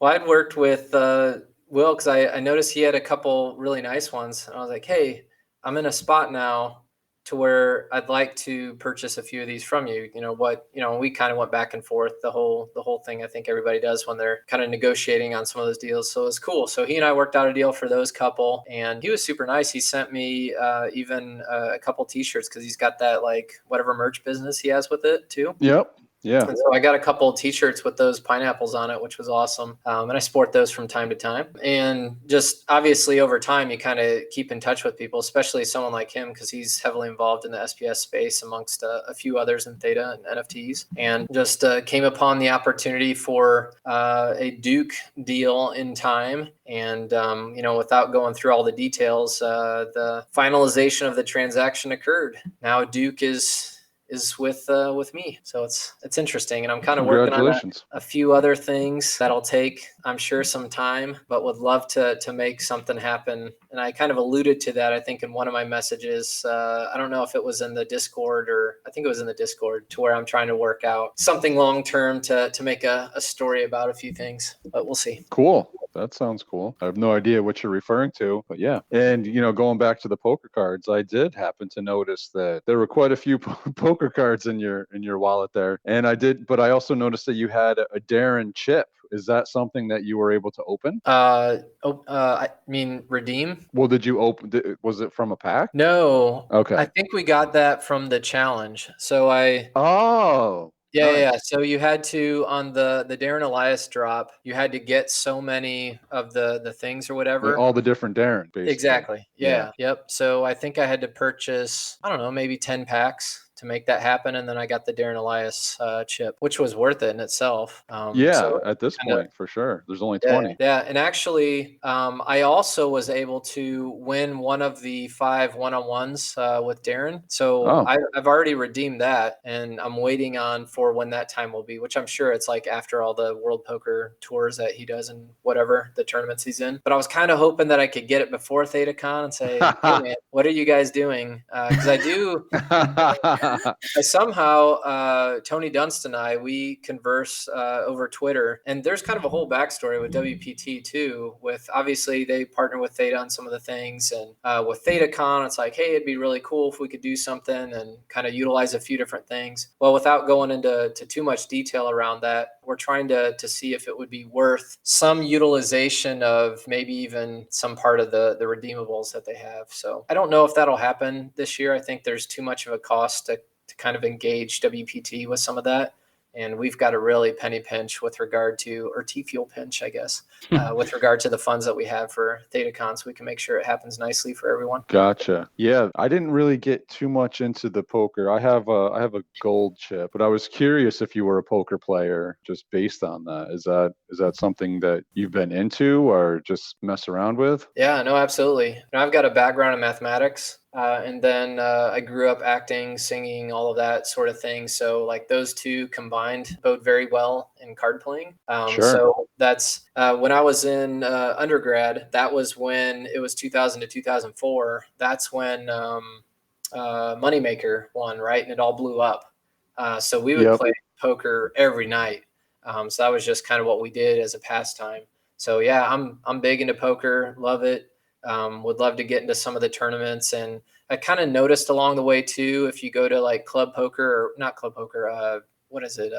Well, I'd worked with Will because I noticed he had a couple really nice ones. And I was like, hey, I'm in a spot now to where I'd like to purchase a few of these from you. We kind of went back and forth the whole thing. I think everybody does when they're kind of negotiating on some of those deals. So it's cool. So he and I worked out a deal for those couple, and he was super nice. He sent me even a couple t-shirts because he's got that like whatever merch business he has with it too. Yep. Yeah. And so I got a couple of t-shirts with those pineapples on it, which was awesome. And I sport those from time to time. And just obviously over time, you kind of keep in touch with people, especially someone like him, because he's heavily involved in the SPS space amongst a few others in Theta and NFTs. And just came upon the opportunity for a Duke deal in time. And, without going through all the details, the finalization of the transaction occurred. Now Duke is with me. So it's interesting. And I'm kind of working on a few other things that'll take, I'm sure, some time, but would love to make something happen. And I kind of alluded to that, I think, in one of my messages. I don't know if it was in the Discord, or I think it was in the Discord, to where I'm trying to work out something long-term to make a story about a few things, but we'll see. Cool. That sounds cool. I have no idea what you're referring to, but yeah. And, going back to the poker cards, I did happen to notice that there were quite a few poker cards in your wallet there. And but I also noticed that you had a Darren chip. Is that something that you were able to open? I mean, redeem? Well, did you open, was it from a pack? No. Okay. I think we got that from the challenge. So Oh. Yeah, nice. yeah. So you had to, on the Darren Elias drop, you had to get so many of the things or whatever. All the different Darren, basically. Exactly. Yeah. Yep. So I think I had to purchase, I don't know, maybe 10 packs to make that happen. And then I got the Darren Elias chip, which was worth it in itself. At this point, for sure. There's only 20. Yeah. And actually, I also was able to win one of the 5 one-on-ones with Darren. So I've already redeemed that, and I'm waiting for when that time will be, which I'm sure it's like after all the World Poker tours that he does and whatever the tournaments he's in. But I was kind of hoping that I could get it before ThetaCon and say, hey man, what are you guys doing? Because I do... I somehow, Tony Dunst and we converse over Twitter, and there's kind of a whole backstory with WPT too, with obviously they partner with Theta on some of the things, and with ThetaCon, it's like, hey, it'd be really cool if we could do something and kind of utilize a few different things. Well, without going into too much detail around that, we're trying to see if it would be worth some utilization of maybe even some part of the redeemables that they have. So I don't know if that'll happen this year. I think there's too much of a cost to kind of engage WPT with some of that. And we've got a really penny pinch with regard to, or T-Fuel pinch, I guess, with regard to the funds that we have for ThetaCon, so we can make sure it happens nicely for everyone. Gotcha. Yeah, I didn't really get too much into the poker. I have a gold chip, but I was curious if you were a poker player just based on that. Is that something that you've been into or just mess around with? Yeah, no, absolutely. And I've got a background in mathematics. And then I grew up acting, singing, all of that sort of thing. So like those two combined bode very well in card playing. Sure. So that's when I was in undergrad, that was when it was 2000 to 2004. That's when Moneymaker won, right? And it all blew up. So we would play poker every night. So that was just kind of what we did as a pastime. So yeah, I'm big into poker, love it. Would love to get into some of the tournaments. And I kind of noticed along the way too, if you go to like club poker or not club poker, what is it?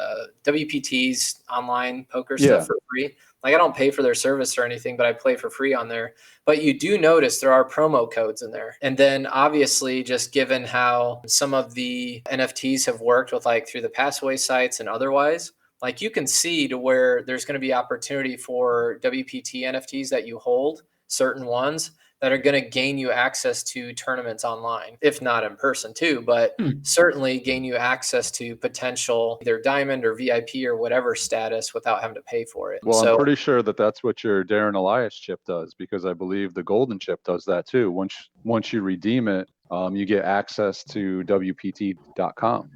WPT's online poker stuff for free. Like I don't pay for their service or anything, but I play for free on there. But you do notice there are promo codes in there. And then obviously just given how some of the NFTs have worked with like through the passaway sites and otherwise, like you can see to where there's going to be opportunity for WPT NFTs that you hold, certain ones that are going to gain you access to tournaments online, if not in person too, but certainly gain you access to potential either diamond or VIP or whatever status without having to pay for it. Well, I'm pretty sure that that's what your Darren Elias chip does, because I believe the golden chip does that too. Once you redeem it, you get access to WPT.com.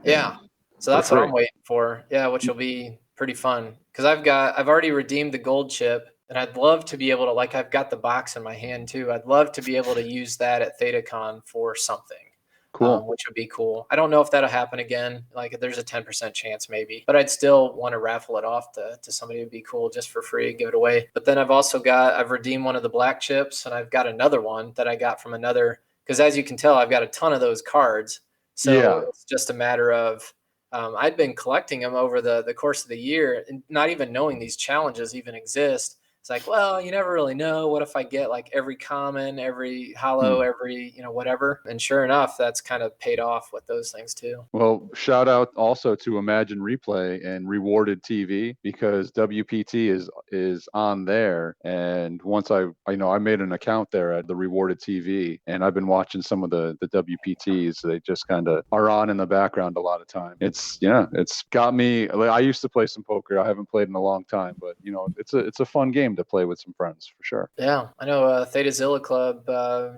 Yeah. So that's what I'm waiting for. Yeah, which will be pretty fun because I've already redeemed the gold chip. And I'd love to be able to, like, I've got the box in my hand too. I'd love to be able to use that at ThetaCon for something. Cool. Which would be cool. I don't know if that'll happen again. Like there's a 10% chance maybe, but I'd still want to raffle it off to somebody who'd be cool just for free, give it away. But then I've redeemed one of the black chips and I've got another one that I got from another, because as you can tell, I've got a ton of those cards. So it's just a matter of, I'd been collecting them over the course of the year and not even knowing these challenges even exist. It's like, well, you never really know. What if I get like every common, every hollow, every, whatever. And sure enough, that's kind of paid off with those things too. Well, shout out also to Imagine Replay and Rewarded TV, because WPT is on there. And once I made an account there at the Rewarded TV, and I've been watching some of the WPTs. They just kind of are on in the background a lot of time. It's got me. I used to play some poker. I haven't played in a long time, but it's a fun game to play with some friends for sure. Yeah, I know Theta Club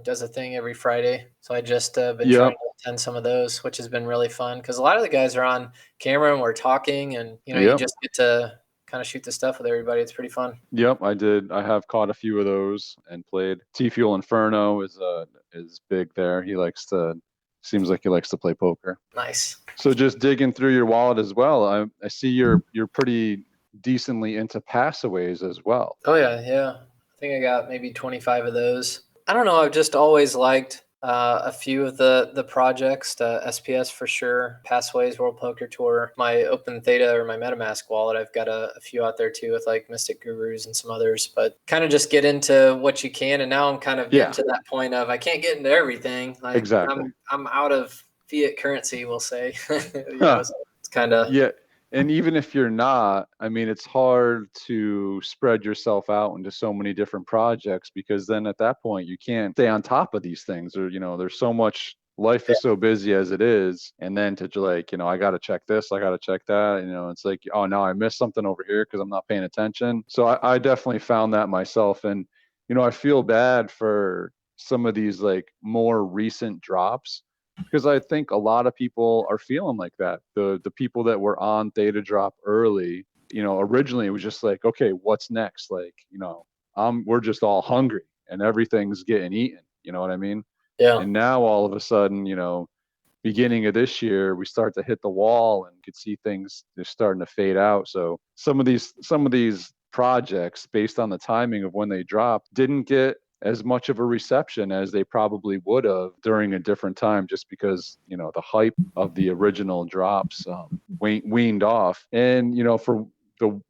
does a thing every Friday, so I just been trying to attend some of those, which has been really fun because a lot of the guys are on camera and we're talking, and you just get to kind of shoot the stuff with everybody. It's pretty fun. Yep, I did. I have caught a few of those and played. T Fuel Inferno is big there. Seems like he likes to play poker. Nice. So just digging through your wallet as well, I see you're pretty decently into passaways as well. Oh yeah. I think I got maybe 25 of those. I don't know. I've just always liked a few of the projects, SPS for sure, Passaways, World Poker Tour, my Open Theta or my MetaMask wallet. I've got a few out there too with like Mystic Gurus and some others, but kind of just get into what you can. And now I'm kind of getting to that point of I can't get into everything. Like, exactly. I'm out of fiat currency, we'll say. So it's kind of And even if you're not, I mean, it's hard to spread yourself out into so many different projects, because then at that point you can't stay on top of these things, or, there's so much, life is so busy as it is. And then to like, I got to check this, I got to check that, it's like, oh, now I missed something over here because I'm not paying attention. So I definitely found that myself. And, I feel bad for some of these like more recent drops, because I think a lot of people are feeling like that. The people that were on Theta Drop early, originally it was just like, okay, what's next? Like, we're just all hungry and everything's getting eaten. You know what I mean? Yeah. And now all of a sudden, beginning of this year, we start to hit the wall and could see things just starting to fade out. So some of these projects, based on the timing of when they dropped, didn't get as much of a reception as they probably would have during a different time, just because the hype of the original drops weaned off. And for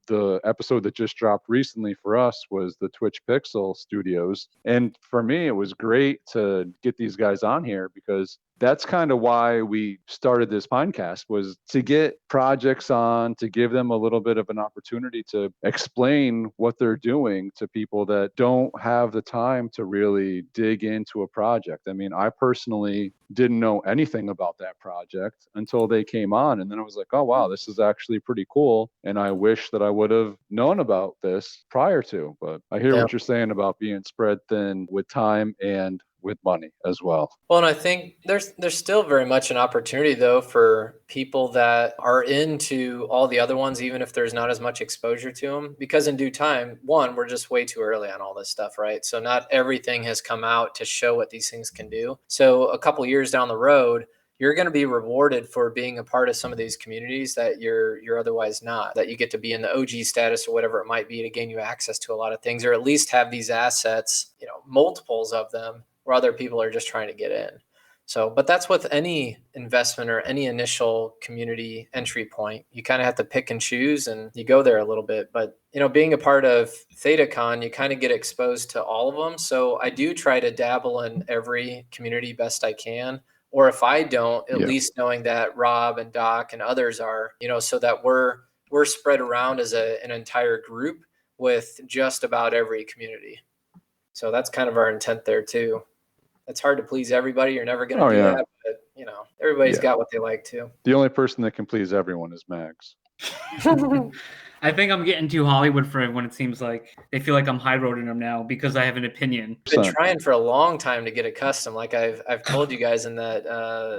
the episode that just dropped recently for us was the Twitch Pixel Studios, and for me it was great to get these guys on here, because that's kind of why we started this podcast, was to get projects on, to give them a little bit of an opportunity to explain what they're doing to people that don't have the time to really dig into a project. I mean, I personally didn't know anything about that project until they came on, and then I was like, oh wow, this is actually pretty cool, and I wish that I would have known about this prior to. But I hear what you're saying about being spread thin with time and with money as well. Well, and I think there's still very much an opportunity though for people that are into all the other ones, even if there's not as much exposure to them, because in due time, one, we're just way too early on all this stuff, right? So not everything has come out to show what these things can do. So a couple years down the road, you're going to be rewarded for being a part of some of these communities that you're otherwise not, that you get to be in the OG status or whatever it might be to gain you access to a lot of things, or at least have these assets, multiples of them, where other people are just trying to get in. So, but that's with any investment or any initial community entry point. You kind of have to pick and choose, and you go there a little bit. But, being a part of ThetaCon, you kind of get exposed to all of them. So I do try to dabble in every community best I can. Or if I don't, at least knowing that Rob and Doc and others are, so that we're spread around as an entire group with just about every community. So that's kind of our intent there too. It's hard to please everybody. You're never going to do that, but everybody's got what they like too. The only person that can please everyone is Mags. I think I'm getting too Hollywood for everyone. It seems like they feel like I'm high roading them now because I have an opinion. I've been trying for a long time to get accustomed. Like I've told you guys in that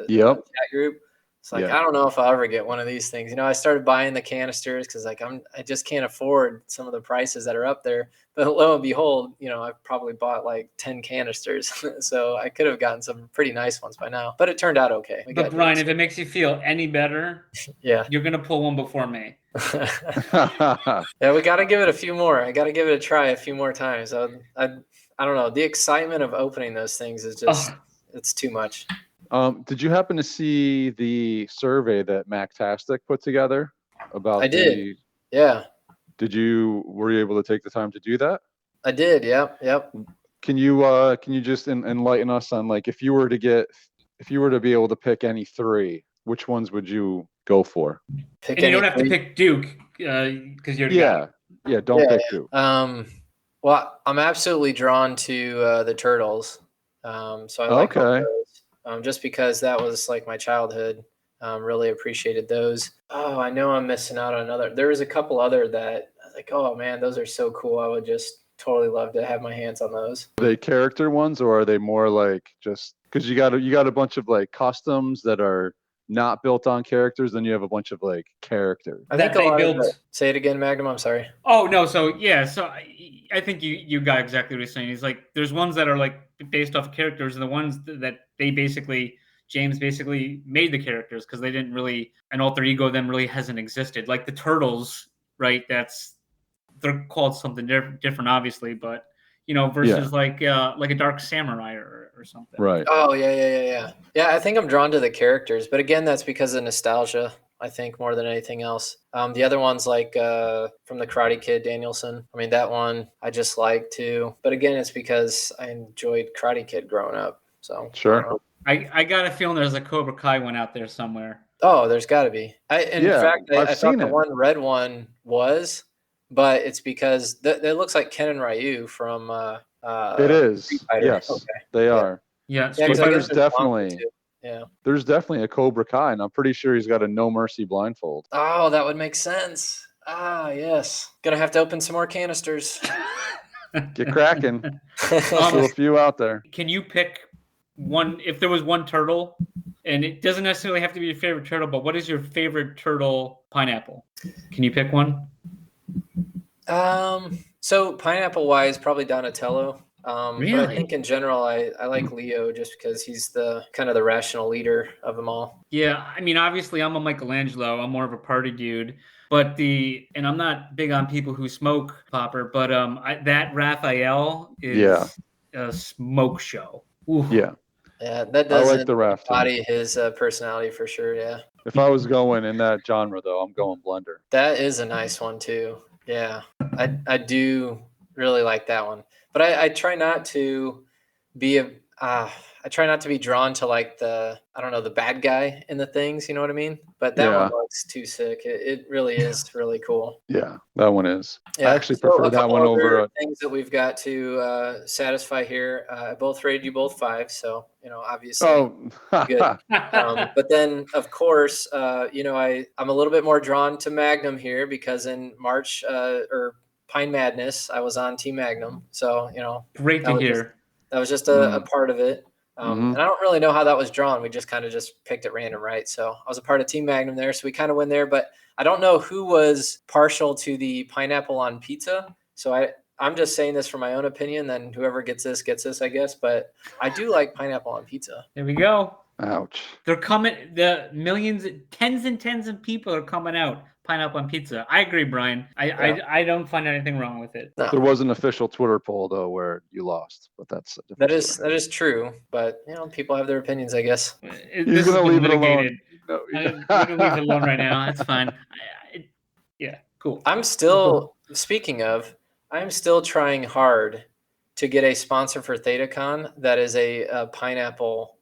chat group. It's like, I don't know if I'll ever get one of these things. I started buying the canisters because I just can't afford some of the prices that are up there. But lo and behold, I've probably bought like 10 canisters. So I could have gotten some pretty nice ones by now. But it turned out okay. But Brian, if it makes you feel any better, you're going to pull one before me. Yeah, we got to give it a few more. I got to give it a try a few more times. I don't know. The excitement of opening those things is just, it's too much. Did you happen to see the survey that MacTastic put together about? I did. Yeah. Were you able to take the time to do that? I did. Yep. Can you just enlighten us on, like, if you were to be able to pick any three, which ones would you go for? And you don't have to pick Duke because you're don't pick Duke. Well, I'm absolutely drawn to the Turtles. So I like those. Just because that was like my childhood. Really appreciated those. Oh, I know I'm missing out on another. There was a couple other that I was like, oh man, those are so cool. I would just totally love to have my hands on those. Are they character ones, or are they more like just because you got a bunch of like customs that are not built on characters, then you have a bunch of like characters. I think they built. Say it again, Magnum. I'm sorry. Oh no, so I think you got exactly what he's saying. He's like, there's ones that are like based off of characters, and the ones that James basically made the characters because they didn't really, an alter ego of them really hasn't existed. Like the Turtles, right? They're called something different, obviously, but versus like a Dark Samurai or something. Right. Oh yeah. Yeah, I think I'm drawn to the characters, but again, that's because of nostalgia. I think more than anything else. The other ones like from the Karate Kid, Danielson. I mean, that one I just like too. But again, it's because I enjoyed Karate Kid growing up. So sure. I got a feeling there's a Cobra Kai one out there somewhere. Oh, there's got to be. In fact, I thought the one red one was, but it's because it looks like Ken and Ryu from. It is. Street Fighter. Yes, okay. they are. Yeah, there's definitely. Yeah. There's definitely a Cobra Kai, and I'm pretty sure he's got a no mercy blindfold. Oh, that would make sense. Ah, yes. Gonna have to open some more canisters. Get cracking. Still a few out there. Can you pick one? If there was one turtle, and it doesn't necessarily have to be your favorite turtle, but what is your favorite turtle pineapple? Can you pick one? So pineapple wise, probably Donatello. Really? But I think in general, I like Leo just because he's the kind of the rational leader of them all. Yeah, I mean, obviously, I'm a Michelangelo. I'm more of a party dude. But and I'm not big on people who smoke, Popper. But that Raphael is a smoke show. Ooh. Yeah. Yeah, that doesn't I like the raft embody his personality for sure. Yeah. If I was going in that genre, though, I'm going Blender. That is a nice one too. Yeah, I do really like that one. But I try not to be I try not to be drawn to like the bad guy in the things, you know what I mean? But that one looks too sick. It really is really cool. Yeah, that one is. Yeah. I actually So prefer a that couple one other over. things that we've got to satisfy here. I both rated you both 5, so obviously good. But then, of course, I'm a little bit more drawn to Magnum here because in March or Pine Madness, I was on Team Magnum. So Great to hear. that was just a part of it. And I don't really know how that was drawn. We just kind of just picked at random, right? So I was a part of Team Magnum there. So we kind of went there, but I don't know who was partial to the pineapple on pizza. So I'm just saying this for my own opinion. Then whoever gets this, I guess. But I do like pineapple on pizza. There we go. Ouch. They're coming. The millions, tens and tens of people are coming out. Pineapple on pizza. I agree, Brian. I don't find anything wrong with it. No. There was an official Twitter poll though where you lost, but that's a different story. That is true. But people have their opinions, I guess. This has been litigated. I'm gonna leave it alone right now. That's fine. Yeah, cool. I'm still speaking of. I'm still trying hard to get a sponsor for ThetaCon that is a pineapple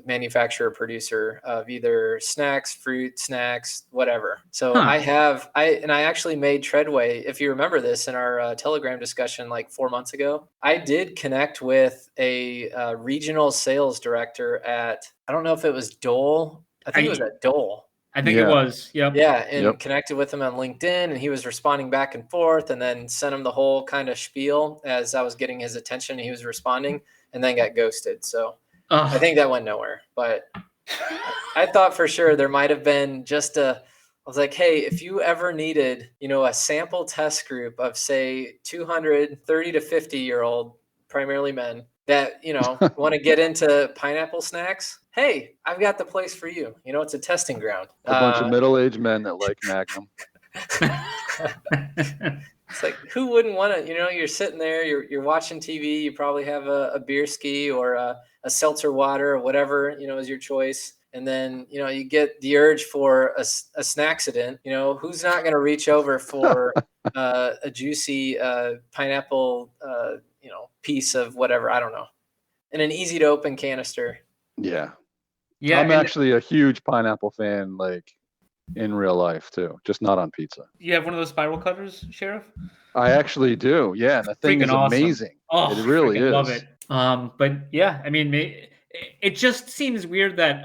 manufacturer producer of either snacks, fruit snacks, whatever. So I actually made Treadway. If you remember this in our Telegram discussion like 4 months ago, I did connect with a regional sales director at, I don't know if it was Dole. I think it was at Dole. I think it was. Yep. Yeah, and connected with him on LinkedIn, and he was responding back and forth, and then sent him the whole kind of spiel as I was getting his attention. And he was responding, and then got ghosted. So I think that went nowhere. But I thought for sure there might have been I was like, hey, if you ever needed, a sample test group of say 230 to 50-year-old, primarily men, that want to get into pineapple snacks, hey, I've got the place for you. It's a testing ground. A bunch of middle-aged men that like Magnum. It's like, who wouldn't want to? You're sitting there, you're watching TV. You probably have a beer ski or a seltzer water or whatever is your choice. And then you get the urge for a snacksident. Who's not going to reach over for a juicy pineapple piece of whatever, I don't know, and an easy to open canister. Yeah. I'm actually a huge pineapple fan, like in real life too, just not on pizza. You have one of those spiral cutters, Sheriff? I actually do. Yeah, the thing is amazing. Oh, it really is. Love it. But yeah, I mean, it just seems weird that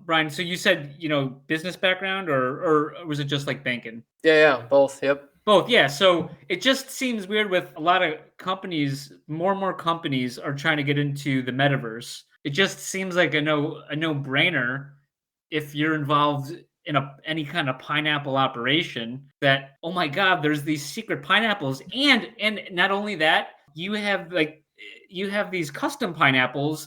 Brian. So you said business background, or was it just like banking? Yeah, both. Yep. Both, yeah. So it just seems weird with a lot of companies. More and more companies are trying to get into the metaverse. It just seems like a no-brainer if you're involved in any kind of pineapple operation. That, oh my God, there's these secret pineapples, and not only that, you have these custom pineapples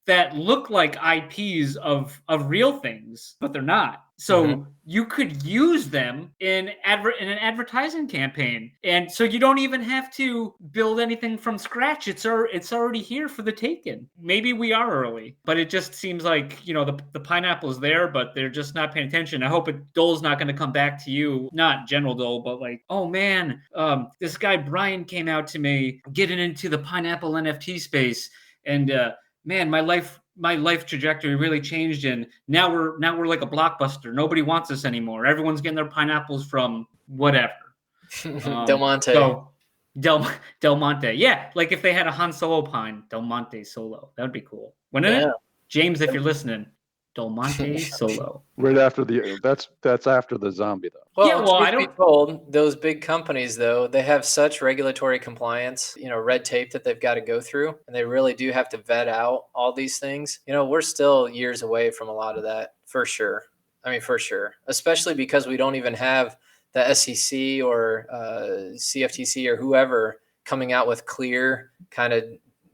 that look like IPs of real things, but they're not. So you could use them in an advertising campaign, and so you don't even have to build anything from scratch. It's already here for the taking. Maybe we are early, but it just seems like the pineapple is there, but they're just not paying attention. I hope Dole's not going to come back to you, not General Dole, but like, oh man, this guy Brian came out to me getting into the pineapple NFT space, and man, my life trajectory really changed, and now we're like a Blockbuster. Nobody wants us anymore. Everyone's getting their pineapples from whatever. Del Monte. So Del Monte. Yeah, like if they had a Han Solo pine, Del Monte Solo. That would be cool. Wouldn't it? James, if you're listening, Del Monte Solo. Right after that's after the zombie though. Well, I don't be told, those big companies though, they have such regulatory compliance, red tape that they've got to go through, and they really do have to vet out all these things. We're still years away from a lot of that, for sure. I mean, for sure, especially because we don't even have the SEC or CFTC or whoever coming out with clear kind of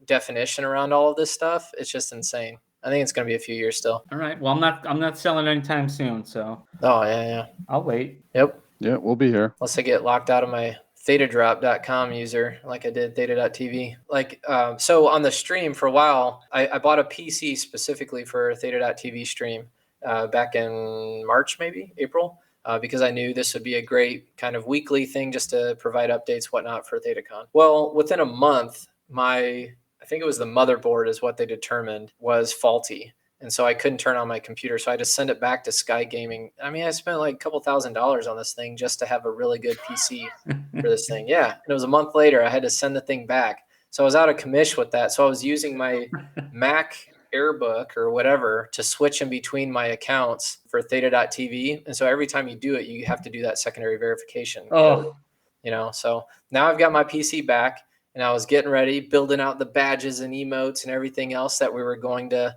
definition around all of this stuff. It's just insane. I think it's going to be a few years still. All right. Well, I'm not selling anytime soon, so. Oh, yeah. I'll wait. Yep. Yeah, we'll be here. Unless I get locked out of my ThetaDrop.com user like I did Theta.tv. So on the stream for a while, I bought a PC specifically for Theta.tv stream back in March, maybe April, because I knew this would be a great kind of weekly thing just to provide updates, whatnot for ThetaCon. Well, within a month, I think it was the motherboard is what they determined was faulty. And so I couldn't turn on my computer. So I had to send it back to Sky Gaming. I mean, I spent like a couple $1,000s on this thing just to have a really good PC for this thing. Yeah. And it was a month later, I had to send the thing back. So I was out of commission with that. So I was using my Mac Airbook or whatever to switch in between my accounts for Theta.tv. And so every time you do it, you have to do that secondary verification code, so now I've got my PC back, and I was getting ready, building out the badges and emotes and everything else that we were going to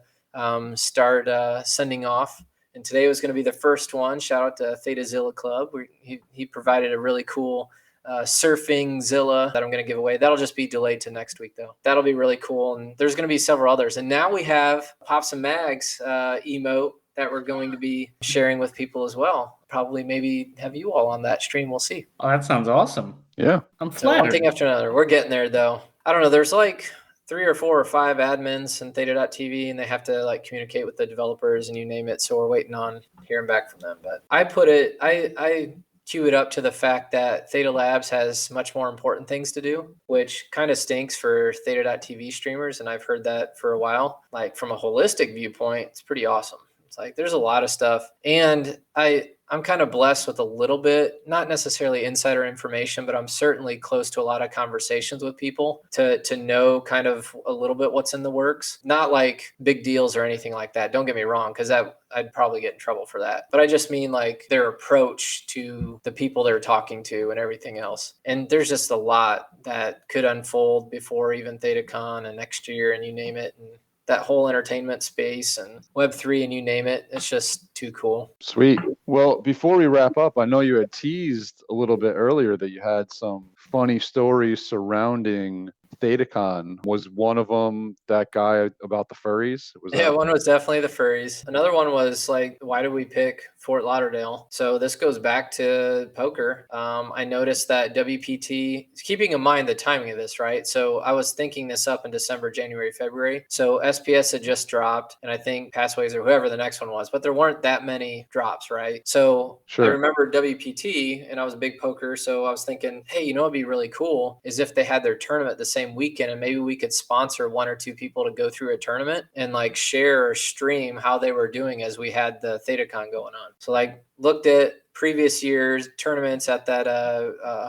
start sending off. And today was going to be the first one. Shout out to ThetaZilla Club. He provided a really cool surfing Zilla that I'm going to give away. That'll just be delayed to next week, though. That'll be really cool. And there's going to be several others. And now we have Pops and Mags emote that we're going to be sharing with people as well. Probably maybe have you all on that stream. We'll see. Oh, that sounds awesome. Yeah. I'm So one flattered. thing after another. We're getting there, though. I don't know. There's like 3 or 4 or 5 admins in Theta.tv, and they have to like communicate with the developers and you name it. So we're waiting on hearing back from them. But I cue it up to the fact that Theta Labs has much more important things to do, which kind of stinks for Theta.tv streamers. And I've heard that for a while. Like from a holistic viewpoint, it's pretty awesome. It's like there's a lot of stuff. And I'm kind of blessed with a little bit, not necessarily insider information, but I'm certainly close to a lot of conversations with people to know kind of a little bit what's in the works. Not like big deals or anything like that. Don't get me wrong, because I'd probably get in trouble for that. But I just mean like their approach to the people they're talking to and everything else. And there's just a lot that could unfold before even ThetaCon and next year and you name it. And that whole entertainment space and Web3 and you name it. It's just too cool. Sweet. Well, before we wrap up, I know you had teased a little bit earlier that you had some funny stories surrounding ThetaCon. Was one of them that guy about the furries? One was definitely the furries. Another one was like, why did we pick Fort Lauderdale? So this goes back to poker. I noticed that WPT, keeping in mind the timing of this, right? So I was thinking this up in December, January, February. So SPS had just dropped, and I think Passways or whoever the next one was, but there weren't that many drops, right? So I remember WPT, and I was a big poker, so I was thinking, hey, you know what'd be really cool is if they had their tournament the same weekend, and maybe we could sponsor 1 or 2 people to go through a tournament and like share or stream how they were doing as we had the ThetaCon going on. So like looked at previous year's tournaments at that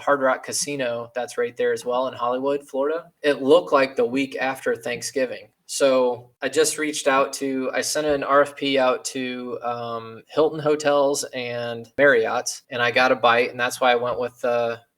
Hard Rock Casino that's right there as well in Hollywood, Florida. It looked like the week after Thanksgiving. So I just reached out I sent an RFP out to Hilton Hotels and Marriott's, and I got a bite, and that's why I went with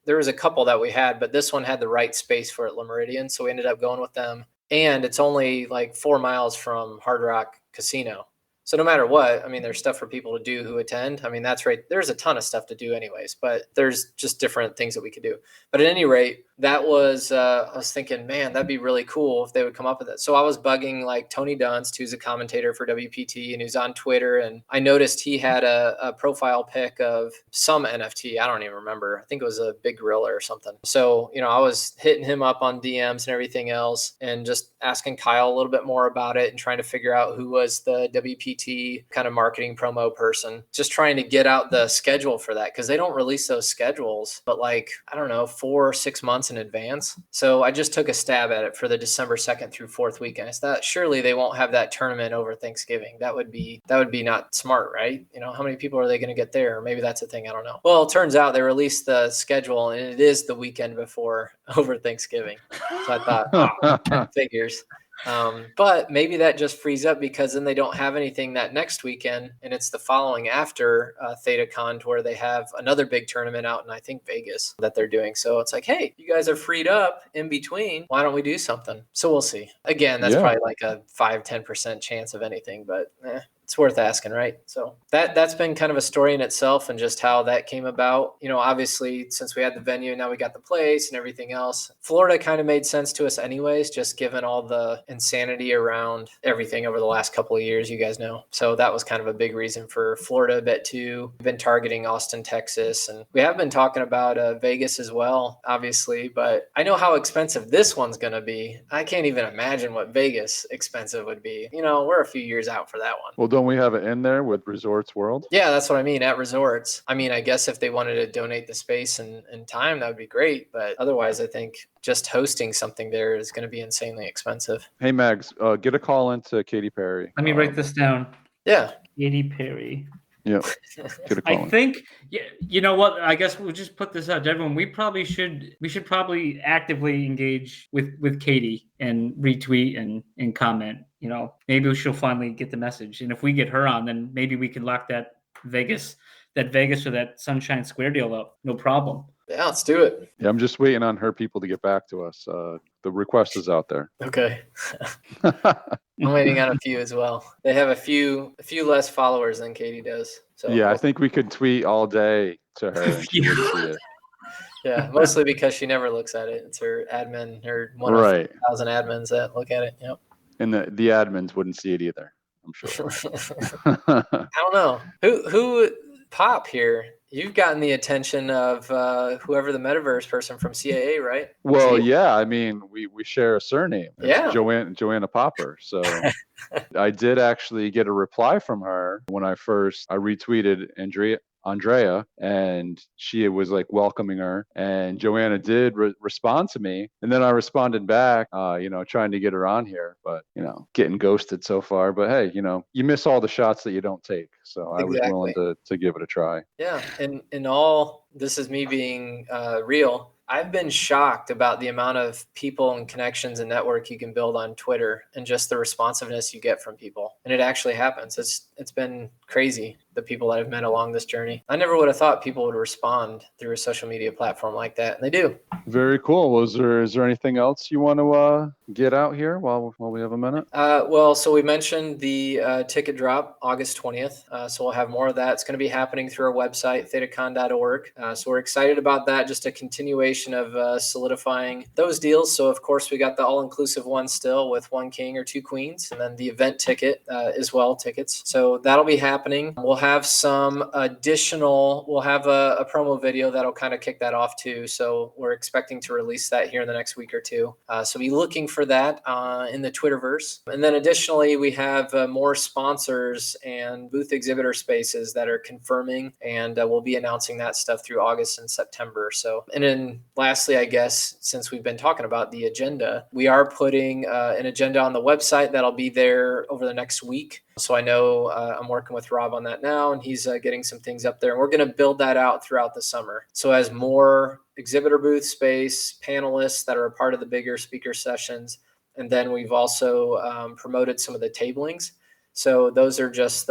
there was a couple that we had, but this one had the right space for it, Le Méridien. So we ended up going with them. And it's only like 4 miles from Hard Rock Casino. So no matter what, I mean, there's stuff for people to do who attend. I mean, that's right. There's a ton of stuff to do anyways, but there's just different things that we could do. But at any rate, that was, I was thinking, man, that'd be really cool if they would come up with it. So I was bugging like Tony Dunst, who's a commentator for WPT and who's on Twitter. And I noticed he had a profile pic of some NFT. I don't even remember. I think it was a big gorilla or something. So, I was hitting him up on DMs and everything else and just asking Kyle a little bit more about it and trying to figure out who was the WPT kind of marketing promo person, just trying to get out the schedule for that. Cause they don't release those schedules, but like, I don't know, 4 or 6 months in advance. So I just took a stab at it for the December 2nd through 4th weekend. I thought surely they won't have that tournament over Thanksgiving. That would be not smart, right? How many people are they going to get there? Or maybe that's a thing. I don't know. Well, it turns out they released the schedule and it is the weekend before over Thanksgiving. So I thought, figures. But maybe that just frees up because then they don't have anything that next weekend, and it's the following after ThetaCon to where they have another big tournament out in, I think, Vegas that they're doing. So it's like, hey, you guys are freed up in between. Why don't we do something? So we'll see. Again, that's probably like a 5-10% chance of anything, but it's worth asking, right? So that's been kind of a story in itself and just how that came about. Obviously, since we had the venue, now we got the place and everything else. Florida kind of made sense to us anyways, just given all the insanity around everything over the last couple of years, you guys know. So that was kind of a big reason for Florida a bit too. We've been targeting Austin, Texas, and we have been talking about Vegas as well, obviously, but I know how expensive this one's going to be. I can't even imagine what Vegas expensive would be. We're a few years out for that one. Well, don't Don't we have it in there with Resorts World? Yeah, that's what I mean, at resorts. I mean, I guess if they wanted to donate the space and time, that would be great. But otherwise, I think just hosting something there is going to be insanely expensive. Hey, Mags, get a call into Katy Perry. Let me write this down. Yeah. Katy Perry. Yep. Get a I call in. think, yeah, you know what? I guess we'll just put this out to everyone. We should probably actively engage with Katie and retweet and comment. You know, maybe she'll finally get the message. And if we get her on, then maybe we can lock that Vegas or that Sunshine Square deal up. No problem. Yeah, let's do it. Yeah, I'm just waiting on her people to get back to us. The request is out there. Okay. I'm waiting on a few as well. They have a few less followers than Katie does. So Yeah, I think we could tweet all day to her and she wouldn't see it. Yeah, mostly because she never looks at it. It's her admin, her one Right. of 1,000 admins that look at it. Yep. And the admins wouldn't see it either, I'm sure. I don't know. Who Pop here? You've gotten the attention of whoever the metaverse person from CAA, right? Well, yeah, I mean, we share a surname. It's Yeah. Joanna Popper. So I did actually get a reply from her when I retweeted Andrea, and she was like welcoming her, and Joanna did respond to me, and then I responded back, trying to get her on here, but getting ghosted so far. But hey, you miss all the shots that you don't take, so I was willing to give it a try. Yeah, and in all, this is me being real. I've been shocked about the amount of people and connections and network you can build on Twitter and just the responsiveness you get from people. And it actually happens. It's been crazy, the people that I've met along this journey. I never would have thought people would respond through a social media platform like that, and they do. Very cool. Well, is there anything else you want to get out here while we have a minute? Well, so we mentioned the ticket drop August 20th. So we'll have more of that. It's going to be happening through our website, ThetaCon.org. So we're excited about that. Just a continuation of solidifying those deals. So of course we got the all-inclusive one still with 1 king or 2 queens, and then the event ticket as well, tickets. So that'll be happening. We'll have some additional, we'll have a promo video that'll kind of kick that off too. So we're expecting to release that here in the next week or two. So be looking for that in the Twitterverse. And then additionally, we have more sponsors and booth exhibitor spaces that are confirming, and we'll be announcing that stuff through August and September. So, and then lastly, I guess, since we've been talking about the agenda, we are putting an agenda on the website that'll be there over the next week. So I know I'm working with Rob on that now, and he's getting some things up there, and we're going to build that out throughout the summer. So as more exhibitor booth space, panelists that are a part of the bigger speaker sessions, and then we've also promoted some of the tablings. So those are just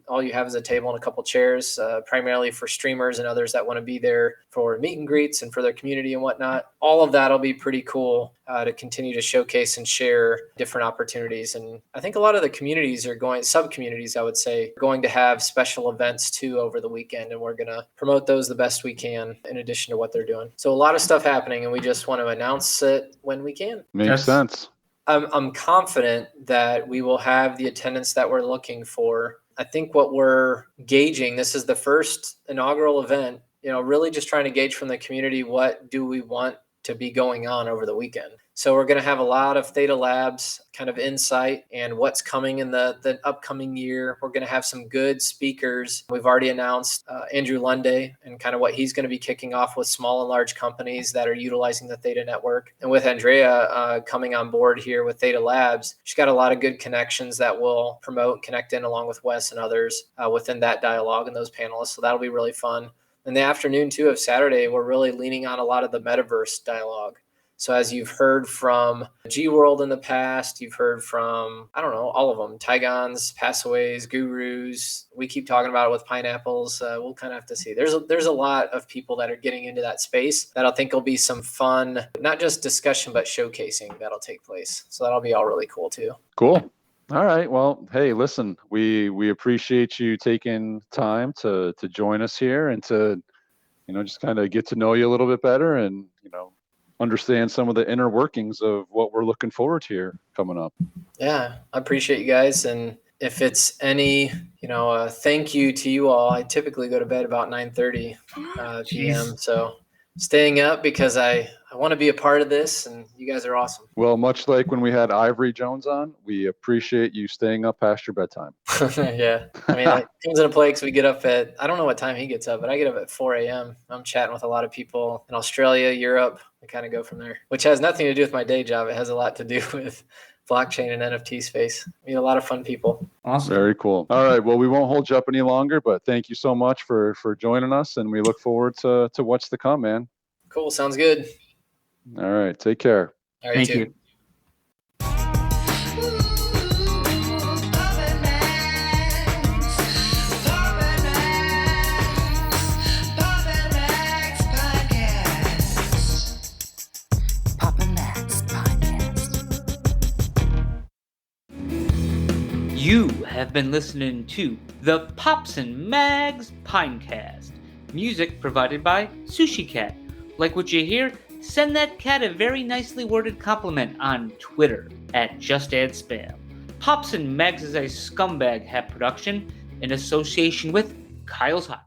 all you have is a table and a couple chairs, primarily for streamers and others that want to be there for meet and greets and for their community and whatnot. All of that will be pretty cool to continue to showcase and share different opportunities. And I think a lot of the communities sub-communities, I would say, going to have special events too over the weekend. And we're going to promote those the best we can in addition to what they're doing. So a lot of stuff happening, and we just want to announce it when we can. Makes sense. I'm confident that we will have the attendance that we're looking for. I think what we're gauging, this is the first inaugural event, really just trying to gauge from the community, what do we want to be going on over the weekend. So we're going to have a lot of Theta Labs kind of insight and what's coming in the upcoming year. We're going to have some good speakers. We've already announced Andrew Lunday and kind of what he's going to be kicking off with small and large companies that are utilizing the Theta network. And with Andrea coming on board here with Theta Labs, she's got a lot of good connections that will promote, connect in along with Wes and others within that dialogue and those panelists. So that'll be really fun. In the afternoon too of Saturday, we're really leaning on a lot of the metaverse dialogue. So as you've heard from G World in the past, you've heard from, all of them, Tigons, Passaways, Gurus. We keep talking about it with Pineapples. We'll kind of have to see. There's a lot of people that are getting into that space that I think will be some fun, not just discussion, but showcasing that'll take place. So that'll be all really cool too. Cool. All right. Well, hey, listen, we appreciate you taking time to join us here and to, just kind of get to know you a little bit better and, understand some of the inner workings of what we're looking forward to here coming up. Yeah, I appreciate you guys. And if it's any, thank you to you all. I typically go to bed about 9:30 p.m. So staying up because I want to be a part of this, and you guys are awesome. Well, much like when we had Ivory Jones on, we appreciate you staying up past your bedtime. Yeah. I mean, it comes into play because we get up at, I don't know what time he gets up, but I get up at 4 a.m. I'm chatting with a lot of people in Australia, Europe. We kind of go from there, which has nothing to do with my day job. It has a lot to do with blockchain and NFT space. Meet a lot of fun people. Awesome. Very cool. All right. Well, we won't hold you up any longer, but thank you so much for joining us, and we look forward to what's to come, man. Cool. Sounds good. All right. Take care. All right, Thank you. You have been listening to the Pops and Mags Pinecast. Music provided by Sushi Cat. Like what you hear? Send that cat a very nicely worded compliment on Twitter at JustAddSpam. Pops and Mags is a Scumbag Hat production in association with Kyle's Hot.